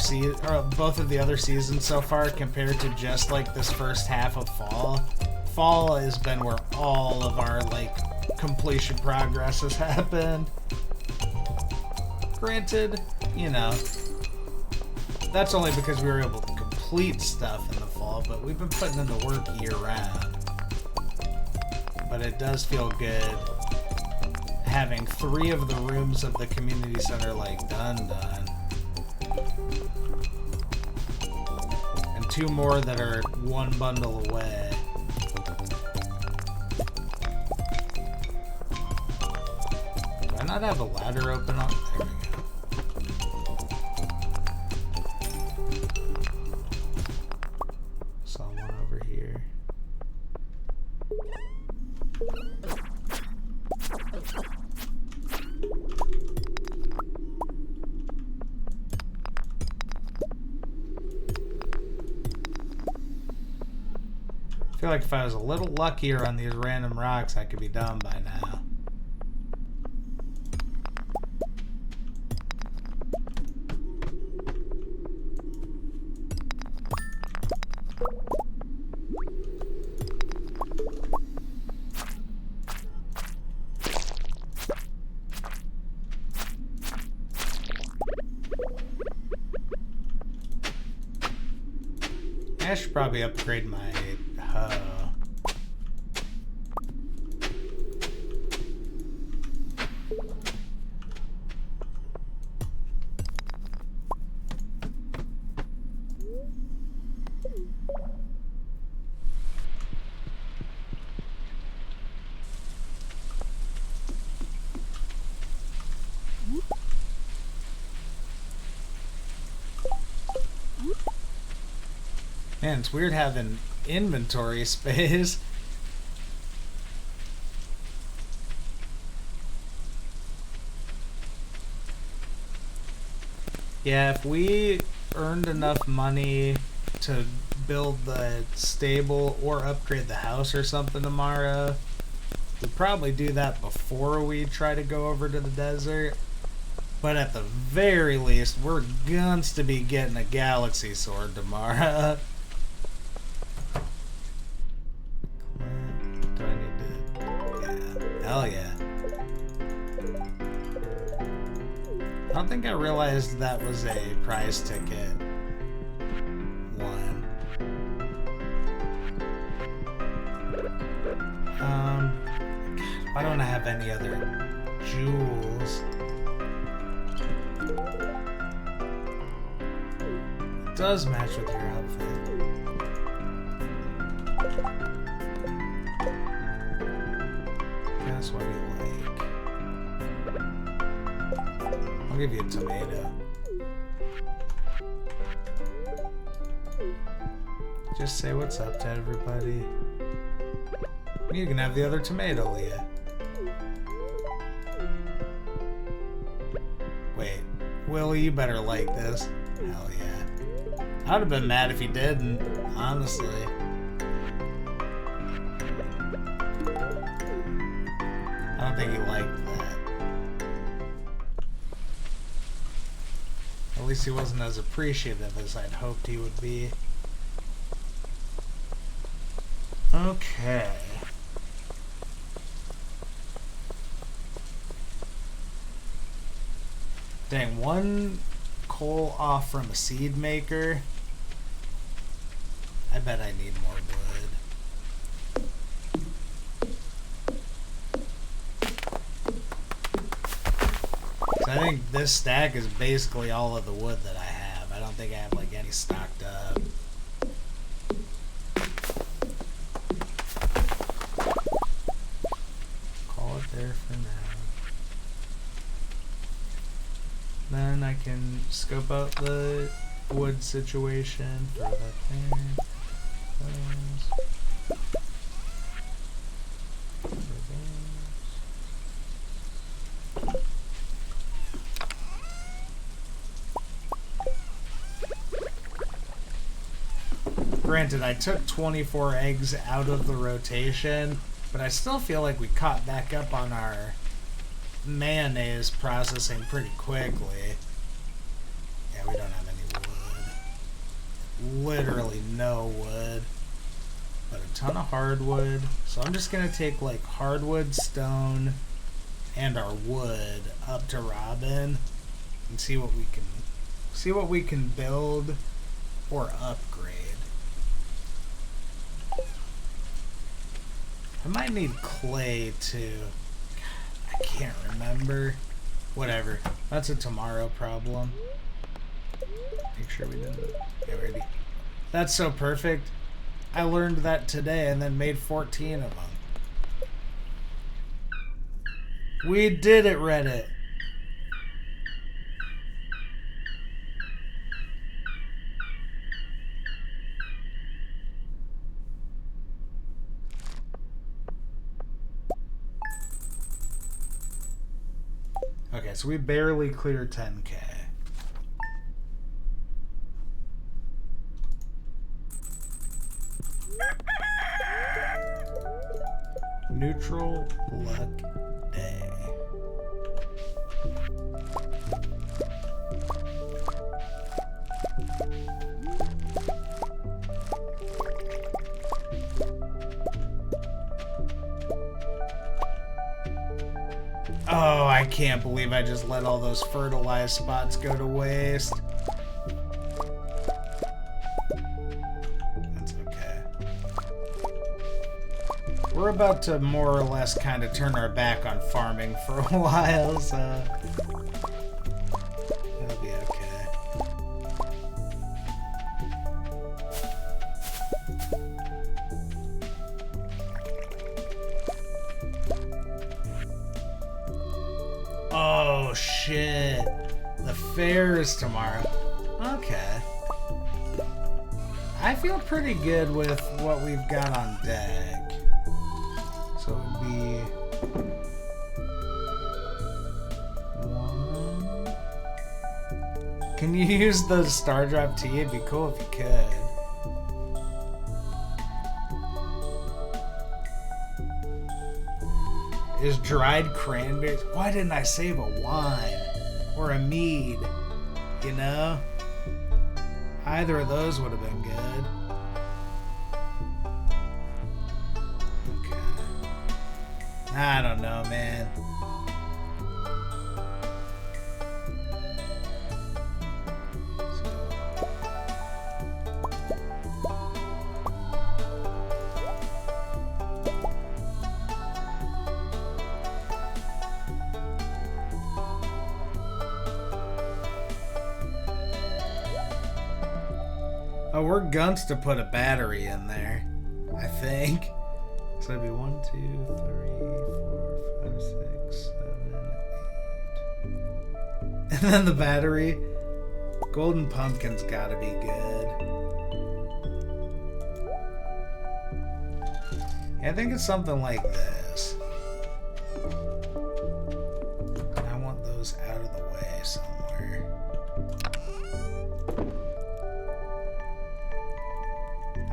or both of the other seasons so far compared to just like this first half of fall has been where all of our like completion progress has happened. Granted, you know, that's only because we were able to complete stuff in the fall, but we've been putting in the work year round. But it does feel good having 3 of the rooms of the community center like done. And 2 more that are 1 bundle away. Do I not have a ladder open up? There we go. Saw one over here. I feel like if I was a little luckier on these random rocks, I could be done by now. I should probably upgrade my hoe. Man, it's weird having inventory space. Yeah, if we earned enough money to build the stable or upgrade the house or something tomorrow, we'd probably do that before we try to go over to the desert. But at the very least, we're guns to be getting a galaxy sword tomorrow. Do I need to... Yeah. Hell yeah. I don't think I realized that was a prize ticket. One. Why don't I have any other jewels? It does match with your outfit. That's what you like. I'll give you a tomato. Just say what's up to everybody. You can have the other tomato, Leah. Wait, Willie, you better like this. Hell yeah. I would have been mad if he didn't, honestly. I don't think he liked that. At least he wasn't as appreciative as I'd hoped he would be. Okay. Dang, one coal off from a seed maker. I bet I need more wood. So I think this stack is basically all of the wood that I have. I don't think I have like any stocked up. Call it there for now. Then I can scope out the wood situation, throw that there. Granted, I took 24 eggs out of the rotation, but I still feel like we caught back up on our mayonnaise processing pretty quickly. Yeah, we don't have any wood. Literally no wood. But a ton of hardwood. So I'm just gonna take like hardwood, stone, and our wood up to Robin and see what we can build or upgrade. I might need clay too. I can't remember. Whatever. That's a tomorrow problem. Make sure we didn't get ready. That's so perfect. I learned that today and then made 14 of them. We did it, Reddit. Okay, so we barely cleared 10K. Neutral luck day. Oh, I can't believe I just let all those fertilized spots go to waste. We're about to more or less kind of turn our back on farming for a while, so it'll be okay. Oh shit. The fair is tomorrow. Okay. I feel pretty good with what we've got on deck. So it would be 1. Can you use the Star Drop tea? It'd be cool if you could. Is dried cranberries? Why didn't I save a wine or a mead? You know? Either of those would have been good. I don't know, man. Oh, we're gunts to put a battery in there, I think. So it'd be 1, 2, 3, 4, 5, 6, 7, 8. And then the battery. Golden pumpkin's gotta be good. Yeah, I think it's something like this. I want those out of the way somewhere.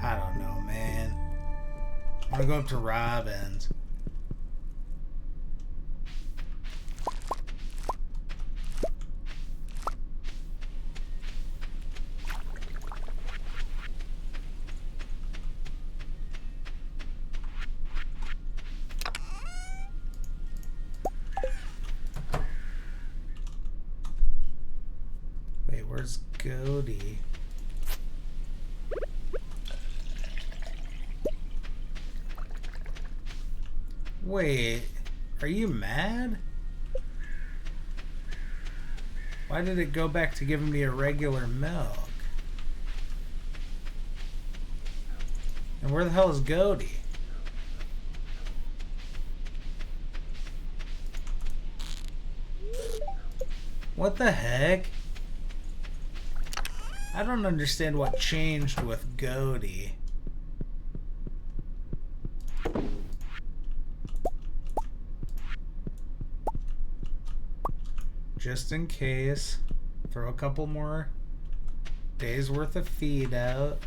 I don't know, man. I'm gonna go up to Robin's. Wait, where's Goaty? Wait, are you mad? Why did it go back to giving me a regular milk? And where the hell is Goaty? What the heck? I don't understand what changed with Goaty. Just in case, throw a couple more days worth of feed out.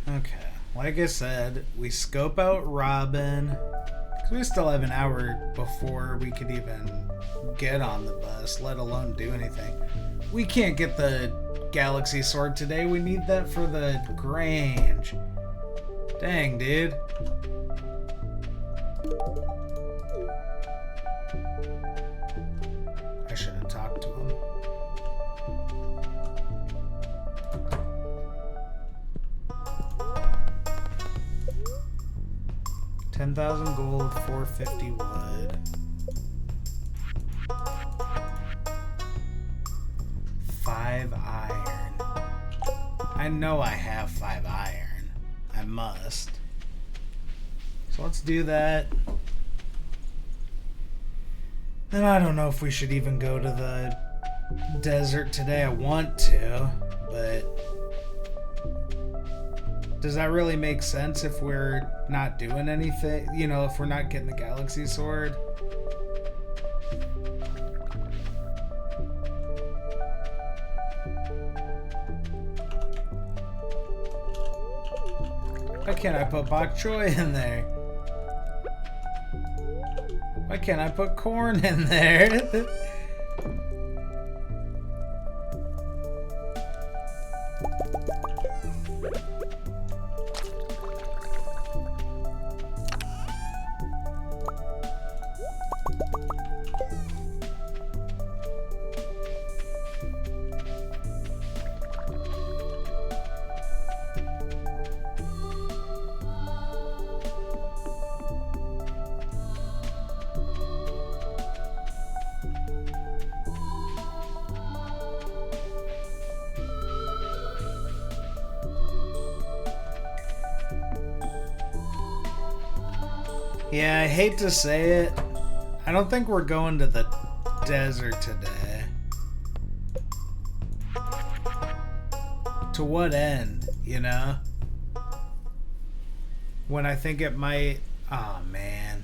Okay, like I said, we scope out Robin, because we still have an hour before we could even get on the bus, let alone do anything. We can't get the Galaxy Sword today, we need that for the Grange. Dang, dude. I should have talked to him. 10,000 gold, 450 wood. 5 iron. I know I have 5 iron. I must. So let's do that. Then I don't know if we should even go to the desert today. I want to, but Does that really make sense if we're not doing anything? You know, if we're not getting the Galaxy Sword? Why can't I put bok choy in there? Why can't I put corn in there? Yeah, I hate to say it. I don't think we're going to the desert today. To what end, you know? When I think it might... Oh, man.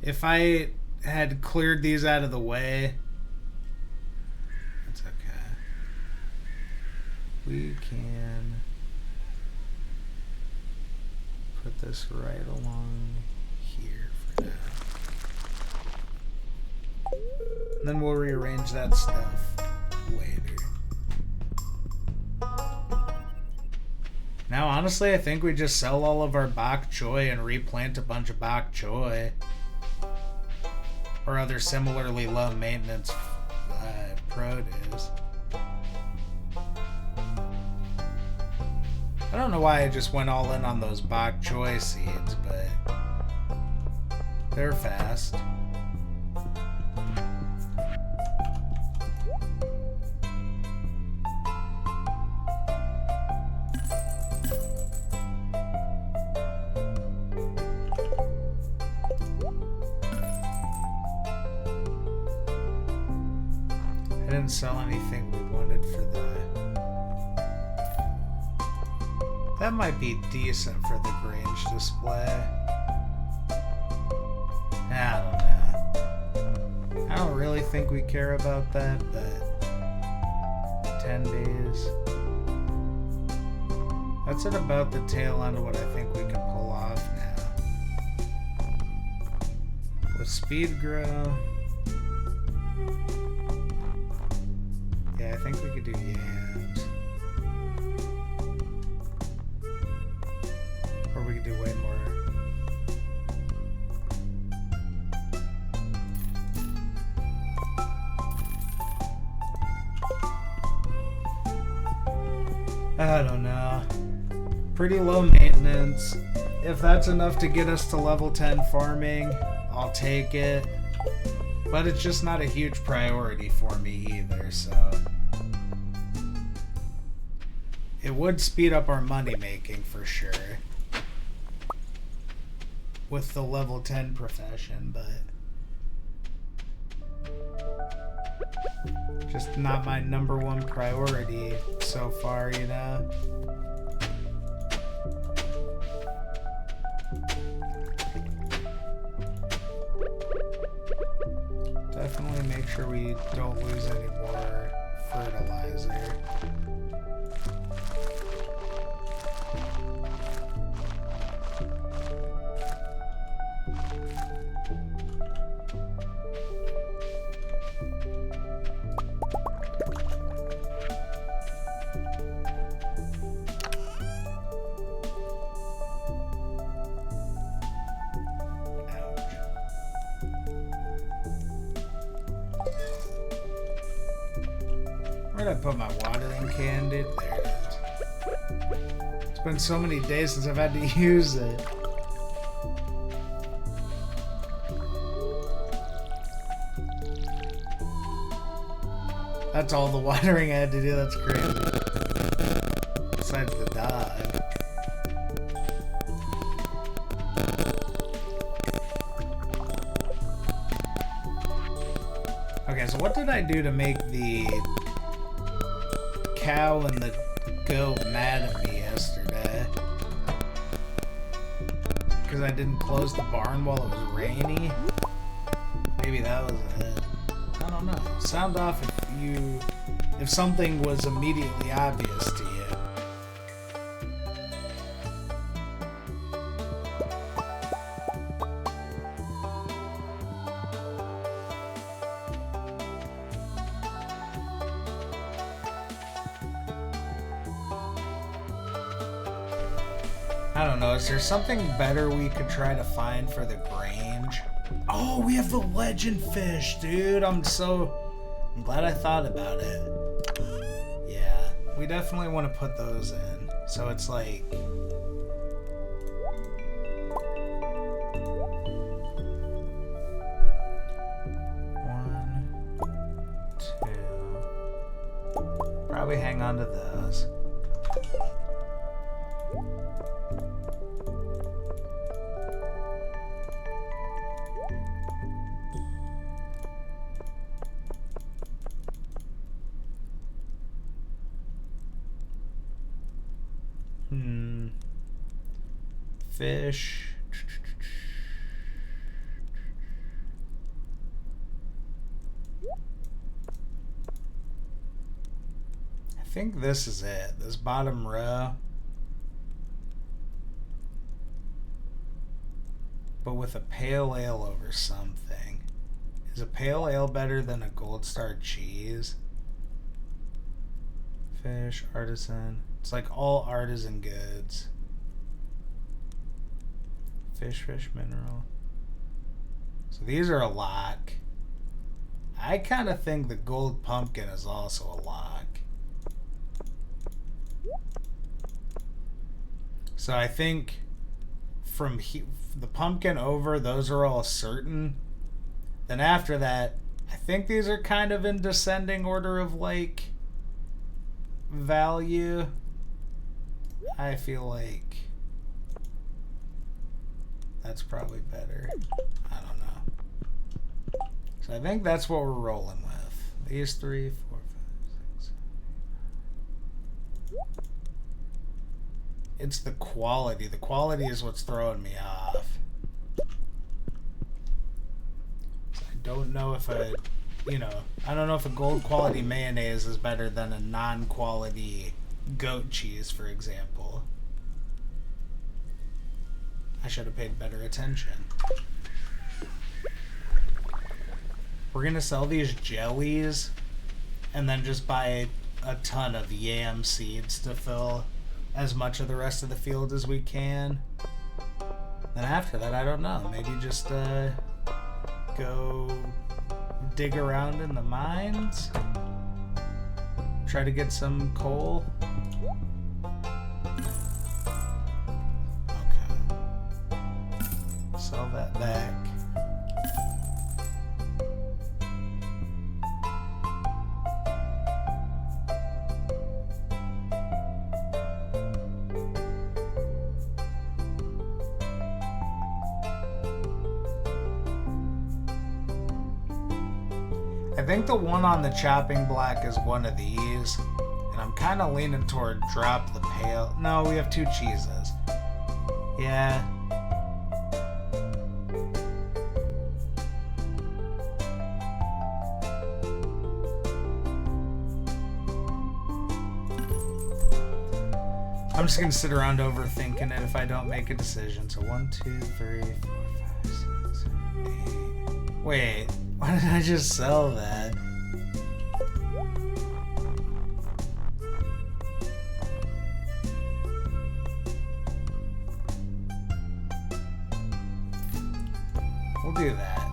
If I had cleared these out of the way... That's okay. We can... put this right along here for now. And then we'll rearrange that stuff later. Now, honestly, I think we just sell all of our bok choy and replant a bunch of bok choy. Or other similarly low maintenance produce. I don't know why I just went all in on those bok choy seeds, but they're fast. I didn't sell anything we wanted for the... That might be decent for the Grange display. I don't know. I don't really think we care about that, but 10 days. That's at about the tail end of what I think we can pull off now. With speed grow. Yeah, I think we could do yams. Or we could do way more. I don't know. Pretty low maintenance. If that's enough to get us to level 10 farming, I'll take it. But it's just not a huge priority for me either, so... It would speed up our money making for sure. With the level 10 profession, but... just not my number one priority so far, you know? Definitely make sure we don't lose any more fertilizer. Where did I put my watering can, dude? There it is. It's been so many days since I've had to use it. That's all the watering I had to do. That's crazy. Besides the dog. Okay, so what did I do to make the cow and the goat mad at me yesterday because I didn't close the barn while it was rainy. Maybe that was it. I don't know. Sound off if something was immediately obvious to you. I don't know, is there something better we could try to find for the Grange? Oh, we have the legend fish, dude. I'm glad I thought about it. Yeah, we definitely want to put those in. So it's like... one, two... Probably hang on to those. Fish. I think this is it. This bottom row. But with a pale ale over something. Is a pale ale better than a Gold Star cheese? Fish, artisan. It's like all artisan goods. Fish, mineral. So these are a lock. I kind of think the gold pumpkin is also a lock. So I think from the pumpkin over, those are all certain. Then after that, I think these are kind of in descending order of like value. I feel like that's probably better. I don't know. So I think that's what we're rolling with. These 3, 4, 5, 6, 7, 8. It's the quality. The quality is what's throwing me off. I don't know if I don't know if a gold quality mayonnaise is better than a non-quality goat cheese, for example. I should have paid better attention. We're gonna sell these jellies and then just buy a ton of yam seeds to fill as much of the rest of the field as we can. Then after that, I don't know. Maybe just go dig around in the mines. Try to get some coal. Sell that back. I think the one on the chopping block is one of these, and I'm kind of leaning toward drop the pail. No, we have 2 cheeses. Yeah. I'm just gonna sit around overthinking it if I don't make a decision. So 1, 2, 3, 4, 5, 6, 7, 8. Wait, why did I just sell that? We'll do that.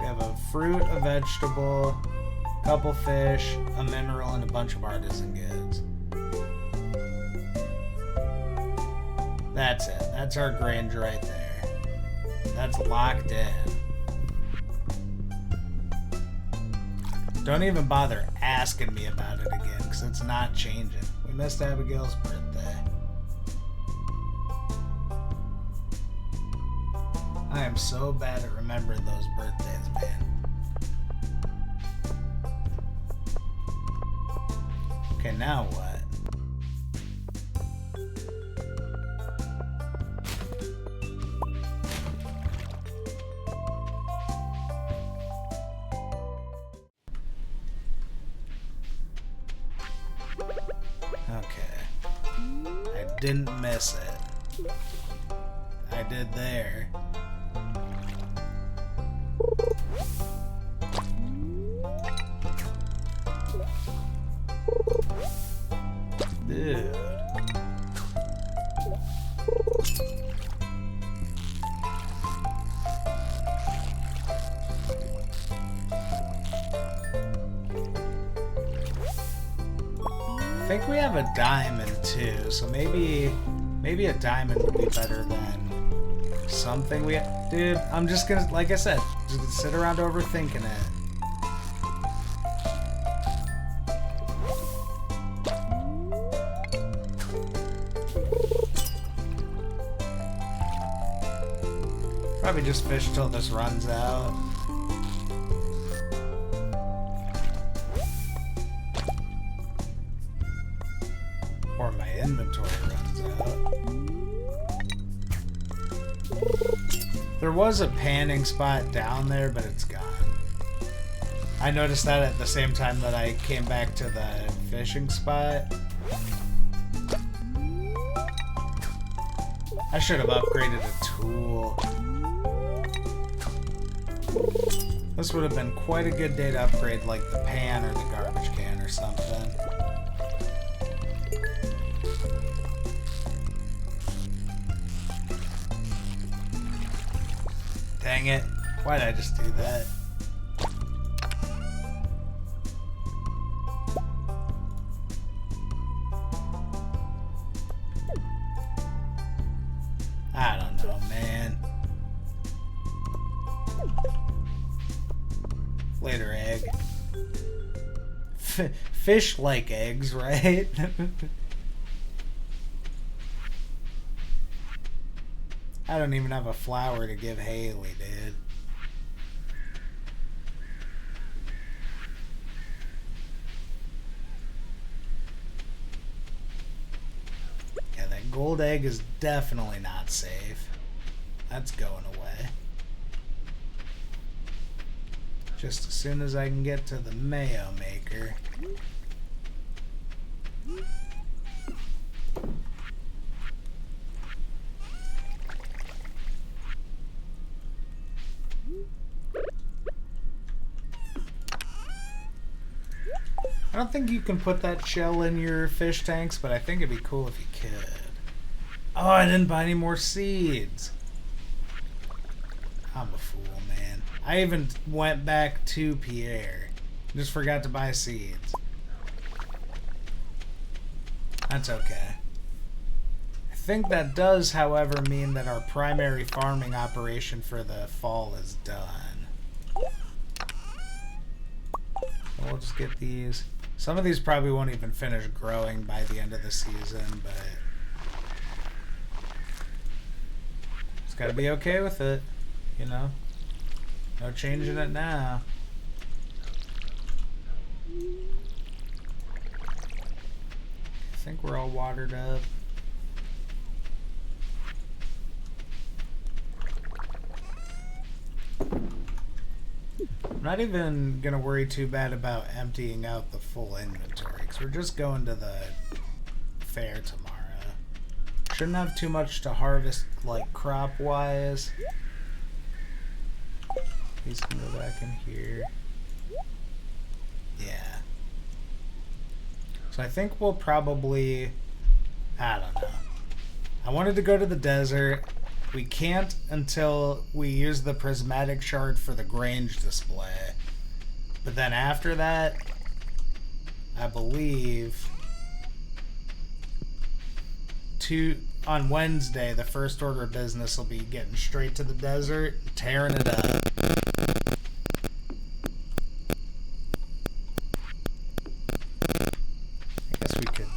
We have a fruit, a vegetable, a couple fish, a mineral, and a bunch of artisan goods. That's it. That's our Grange right there. That's locked in. Don't even bother asking me about it again, because it's not changing. We missed Abigail's birthday. I am so bad at remembering those birthdays, man. Okay, now what? didn't miss it. I did there. Dude. I think we have a diamond too, so maybe a diamond would be better than something we have. Dude, I'm just gonna, like I said, just sit around overthinking it. Probably just fish till this runs out. Or my inventory runs out. There was a panning spot down there, but it's gone. I noticed that at the same time that I came back to the fishing spot. I should have upgraded a tool. This would have been quite a good day to upgrade, like the pan or the garbage can or something. Dang it. Why did I just do that? I don't know, man. Later, egg. Fish like eggs, right? I don't even have a flower to give Haley, dude. Yeah, that gold egg is definitely not safe. That's going away. Just as soon as I can get to the mayo maker. I don't think you can put that shell in your fish tanks, but I think it'd be cool if you could. Oh, I didn't buy any more seeds. I'm a fool, man. I even went back to Pierre. Just forgot to buy seeds. That's okay. I think that does, however, mean that our primary farming operation for the fall is done. We'll just get these. Some of these probably won't even finish growing by the end of the season, but just gotta be okay with it, you know? No changing it now. I think we're all watered up. I'm not even gonna worry too bad about emptying out the full inventory, because we're just going to the fair tomorrow. Shouldn't have too much to harvest, like crop-wise. These can go back in here. Yeah. So I think we'll probably, I don't know. I wanted to go to the desert. We can't until we use the prismatic shard for the Grange display. But then after that, I believe, on Wednesday, the first order of business will be getting straight to the desert, tearing it up. I guess we could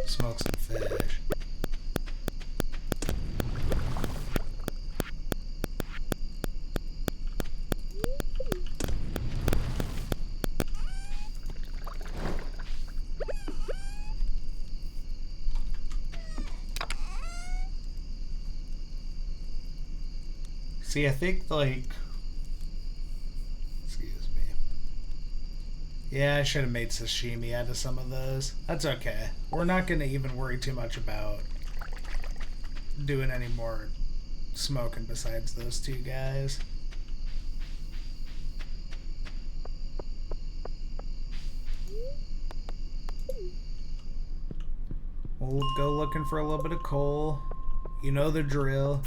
smoke some fish. See, I think, like, excuse me. Yeah, I should have made sashimi out of some of those. That's okay. We're not going to even worry too much about doing any more smoking besides those two guys. We'll go looking for a little bit of coal. You know the drill.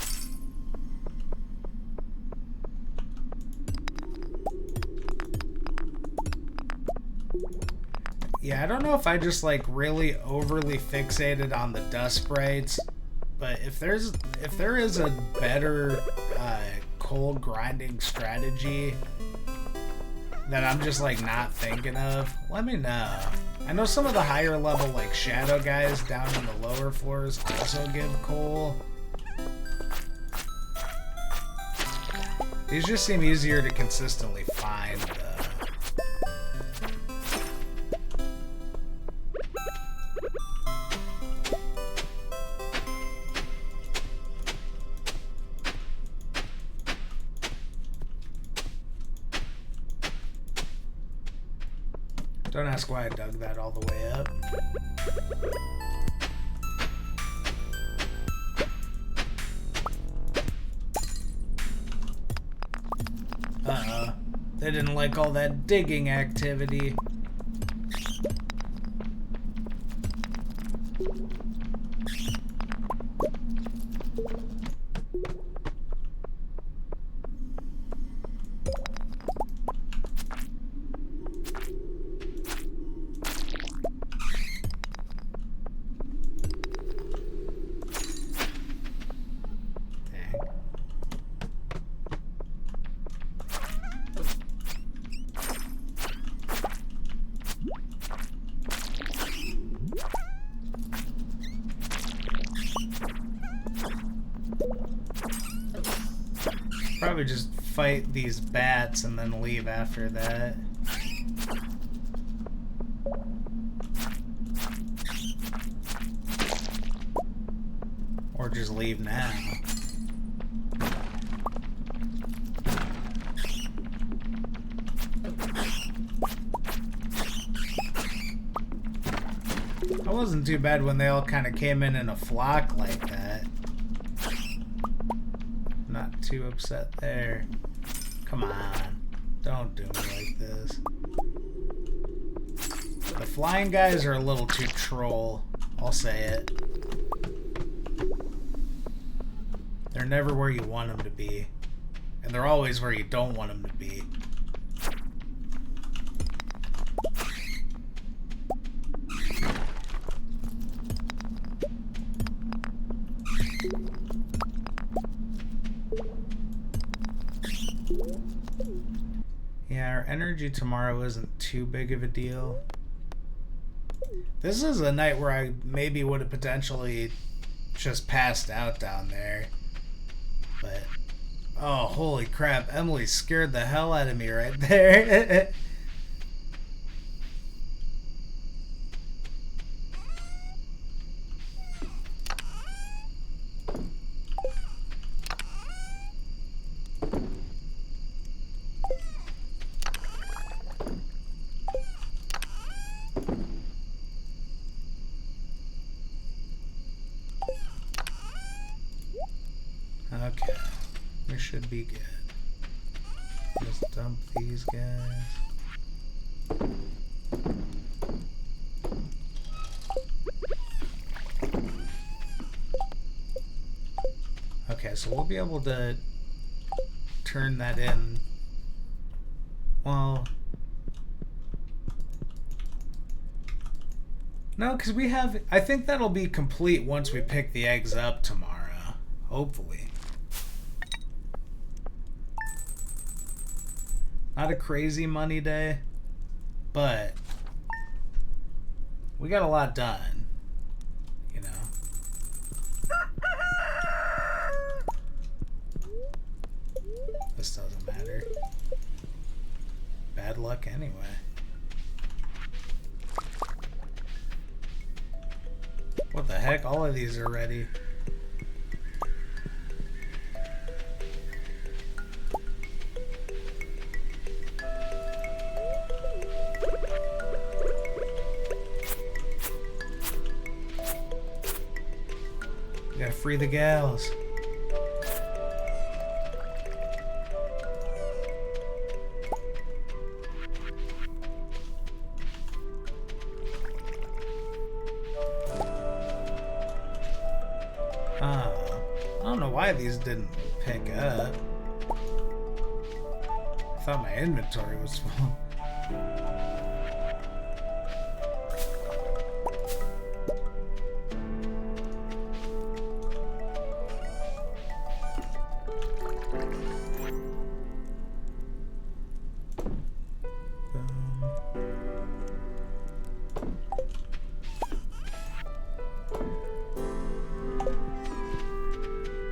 Yeah, I don't know if I just like really overly fixated on the dust sprites, but if there is a better coal grinding strategy that I'm just like not thinking of, let me know. I know some of the higher level like shadow guys down in the lower floors also give coal. These just seem easier to consistently find though. Don't ask why I dug that all the way up. Uh-oh. They didn't like all that digging activity. Probably just fight these bats and then leave after that. Or just leave now. That wasn't too bad when they all kind of came in a flock like that. Not too upset there. Come on. Don't do me like this. The flying guys are a little too troll. I'll say it. They're never where you want them to be. And they're always where you don't want them to be. Yeah, our energy tomorrow isn't too big of a deal. This is a night where I maybe would have potentially just passed out down there. But, oh, holy crap. Emily scared the hell out of me right there. Okay, we should be good. Just dump these guys. Okay, so we'll be able to turn that in. Well, no, because we have, I think that'll be complete once we pick the eggs up tomorrow. Hopefully. Not a crazy money day, but we got a lot done, you know. This doesn't matter. Bad luck anyway. What the heck? All of these are ready. Gotta free the gals. I don't know why these didn't pick up. I thought my inventory was full.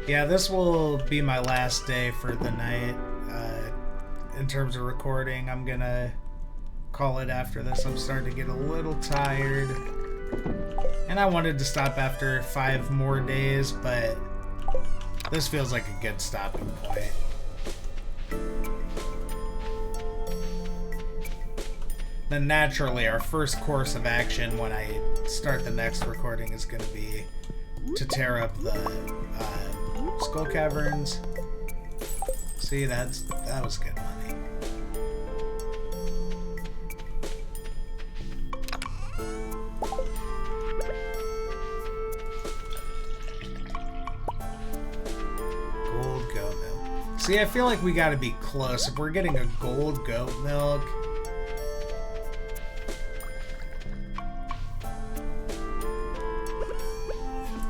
Yeah, this will be my last day for the night. In terms of recording, I'm gonna call it after this. I'm starting to get a little tired. And I wanted to stop after 5 more days, but this feels like a good stopping point. Then naturally, our first course of action when I start the next recording is going to be to tear up the Skull Caverns. See, that was good money. Gold goat milk. See, I feel like we got to be close. If we're getting a gold goat milk,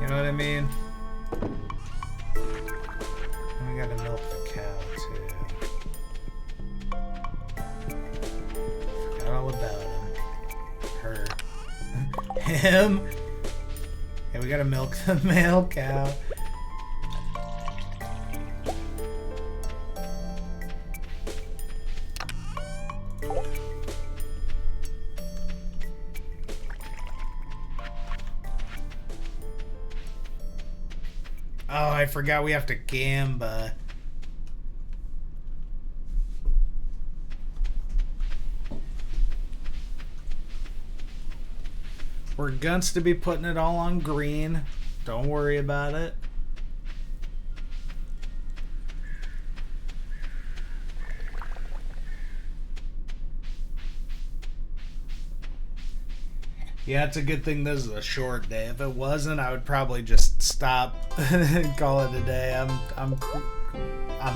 you know what I mean? And we gotta milk the cow too. Forgot all about him. Her. Him? Yeah, we gotta milk the male cow. Oh, I forgot we have to gamba. We're guns to be putting it all on green. Don't worry about it. Yeah, it's a good thing this is a short day. If it wasn't, I would probably just stop and call it a day. I'm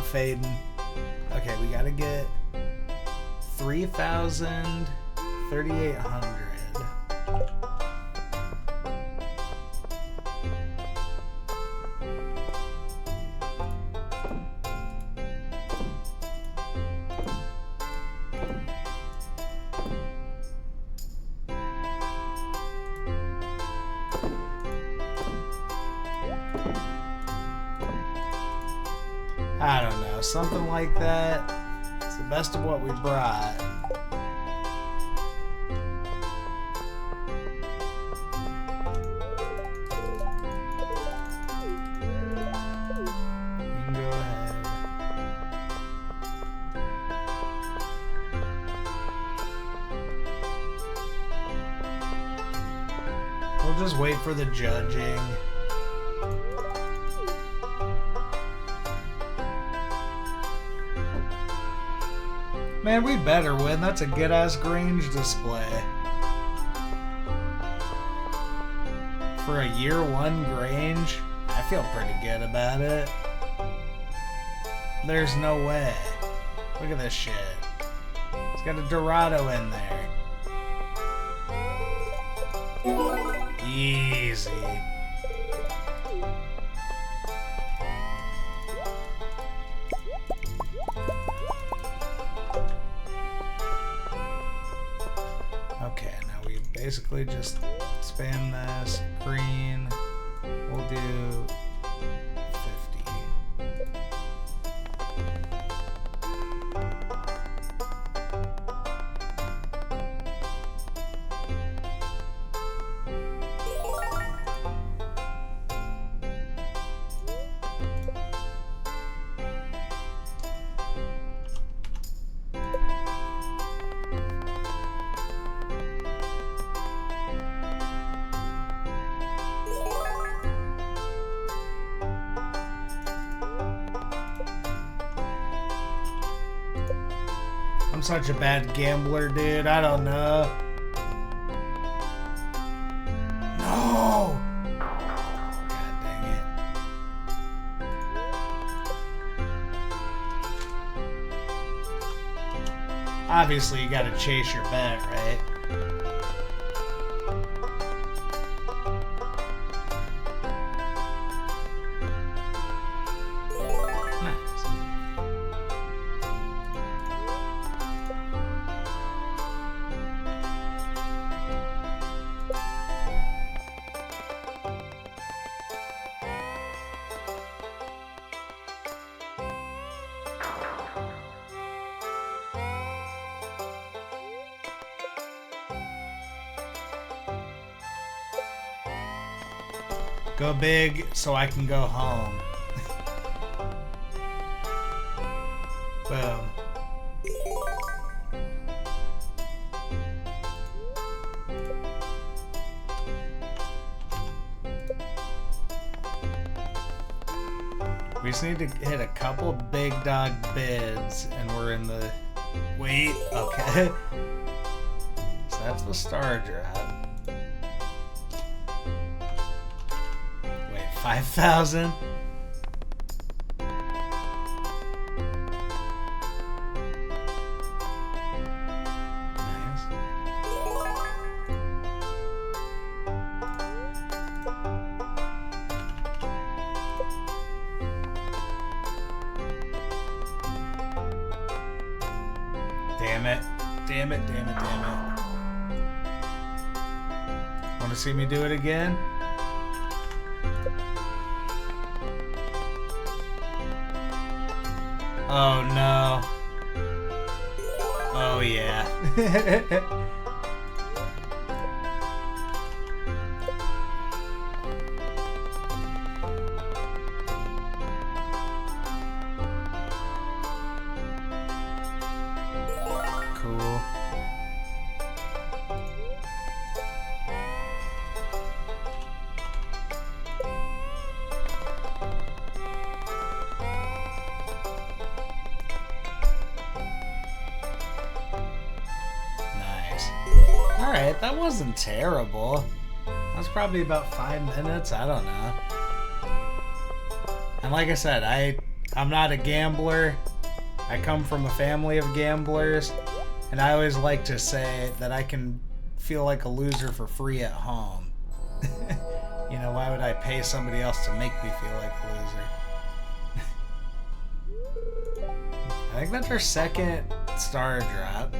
fading. Okay, we gotta get 3,000, 3,800. I don't know, something like that. It's the best of what we brought. You can go ahead. We'll just wait for the judging. Man, we better win. That's a good-ass Grange display. For a year 1 Grange, I feel pretty good about it. There's no way. Look at this shit. It's got a Dorado in there. Easy. Basically just spam this green. We'll do 50. I'm such a bad gambler, dude. I don't know. No! God dang it. Obviously, you gotta chase your bet, right? Go big so I can go home. Boom. We just need to hit a couple big dog bids and we're in the... Wait, okay. So that's the star drop. 5,000. Nice. Damn it. Damn it, damn it, damn it. Want to see me do it again? Oh no. Oh yeah. Cool. Alright, that wasn't terrible. That was probably about 5 minutes, I don't know. And like I said, I'm not a gambler. I come from a family of gamblers. And I always like to say that I can feel like a loser for free at home. You know, why would I pay somebody else to make me feel like a loser? I think that's our second star drop.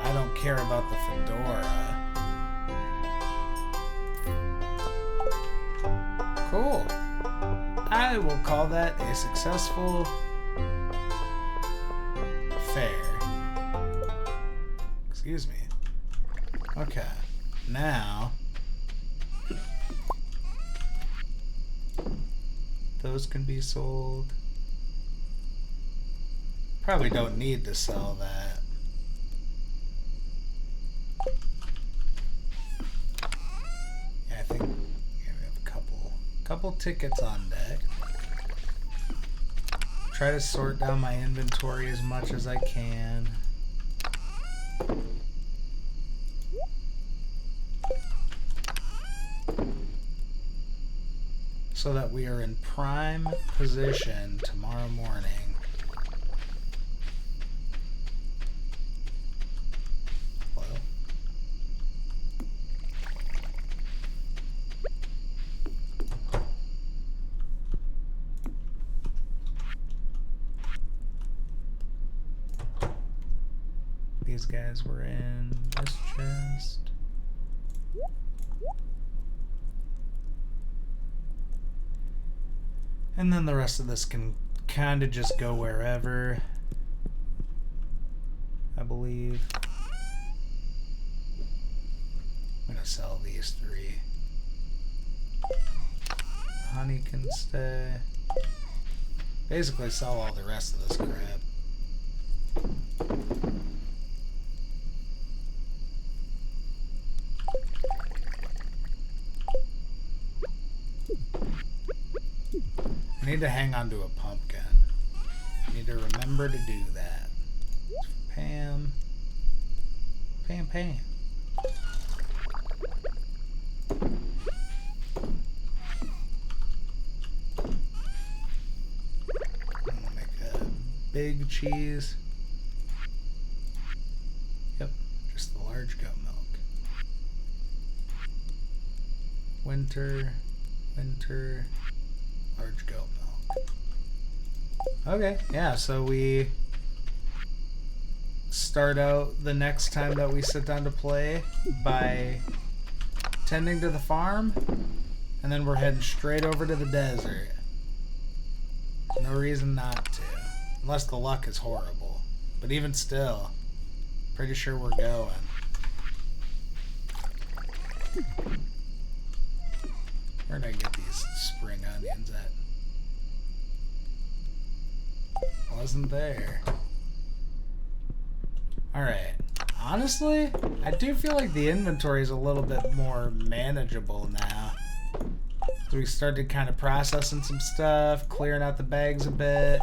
I don't care about the fedora. Cool. I will call that a successful fair. Excuse me. Okay. Now, those can be sold. Probably don't need to sell that. Couple tickets on deck. Try to sort down my inventory as much as I can. So that we are in prime position tomorrow morning. These guys were in this chest. And then the rest of this can kind of just go wherever, I believe. I'm going to sell these 3. Honey can stay. Basically sell all the rest of this crap. I need to hang on to a pumpkin. I need to remember to do that. Pam. Pam, Pam. I'm gonna make a big cheese. Yep, just the large goat milk. Winter, large goat milk. Okay, yeah, so we start out the next time that we sit down to play by tending to the farm, and then we're heading straight over to the desert. No reason not to, unless the luck is horrible. But even still, pretty sure we're going. Where did I get these spring onions at? Wasn't there. Alright. Honestly, I do feel like the inventory is a little bit more manageable now. So we started kind of processing some stuff, clearing out the bags a bit.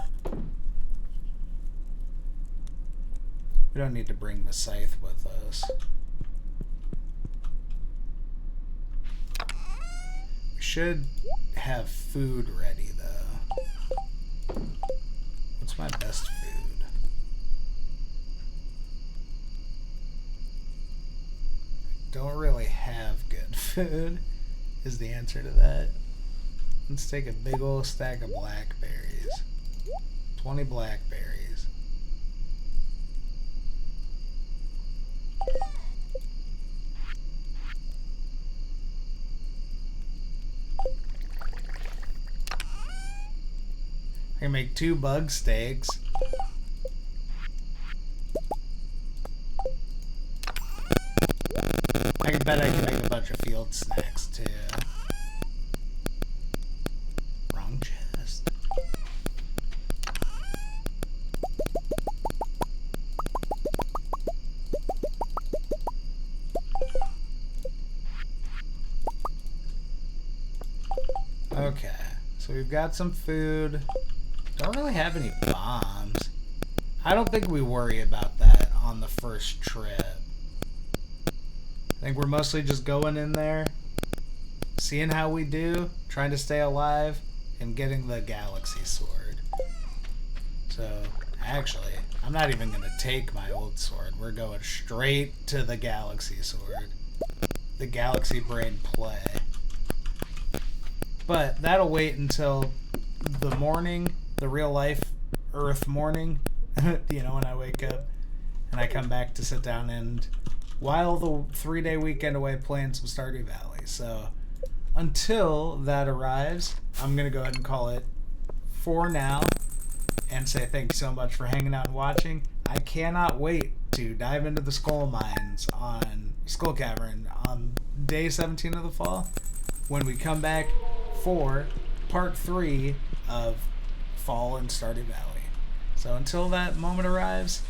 We don't need to bring the scythe with us. We should have food ready, though. What's my best food? Don't really have good food, is the answer to that. Let's take a big old stack of blackberries. 20 blackberries. I can make 2 bug steaks. I bet I can make a bunch of field snacks too. Wrong chest. Okay, so we've got some food. Don't really have any bombs. I don't think we worry about that on the first trip. I think we're mostly just going in there, seeing how we do, trying to stay alive, and getting the galaxy sword. So, actually, I'm not even going to take my old sword. We're going straight to the galaxy sword. The galaxy brain play. But that'll wait until the morning, the real life Earth morning, you know, when I wake up and I come back to sit down and while the 3-day weekend away playing some Stardew Valley. So until that arrives, I'm going to go ahead and call it for now and say thank you so much for hanging out and watching. I cannot wait to dive into the Skull Mines on Skull Cavern on day 17 of the fall when we come back for part 3 of fall in Stardew Valley. So until that moment arrives,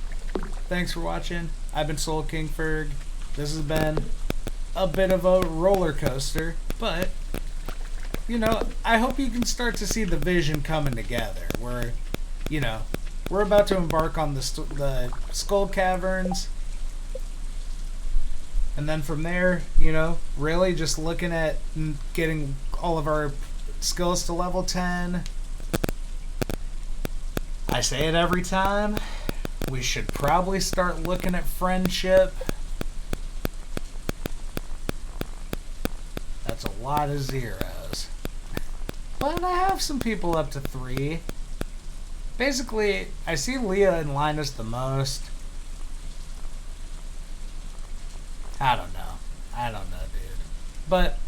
thanks for watching. I've been Soul King Ferg. This has been a bit of a roller coaster, but you know, I hope you can start to see the vision coming together. Where, you know, we're about to embark on the Skull Caverns, and then from there, you know, really just looking at getting all of our skills to level 10. I say it every time. We should probably start looking at friendship. That's a lot of zeros. But I have some people up to 3. Basically, I see Leah and Linus the most. I don't know, dude. But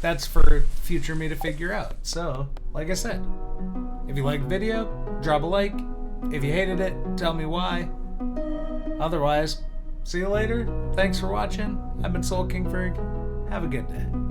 that's for future me to figure out. So, like I said, if you liked the video, drop a like. If you hated it, tell me why. Otherwise, see you later. Thanks for watching. I've been Soul King Ferg. Have a good day.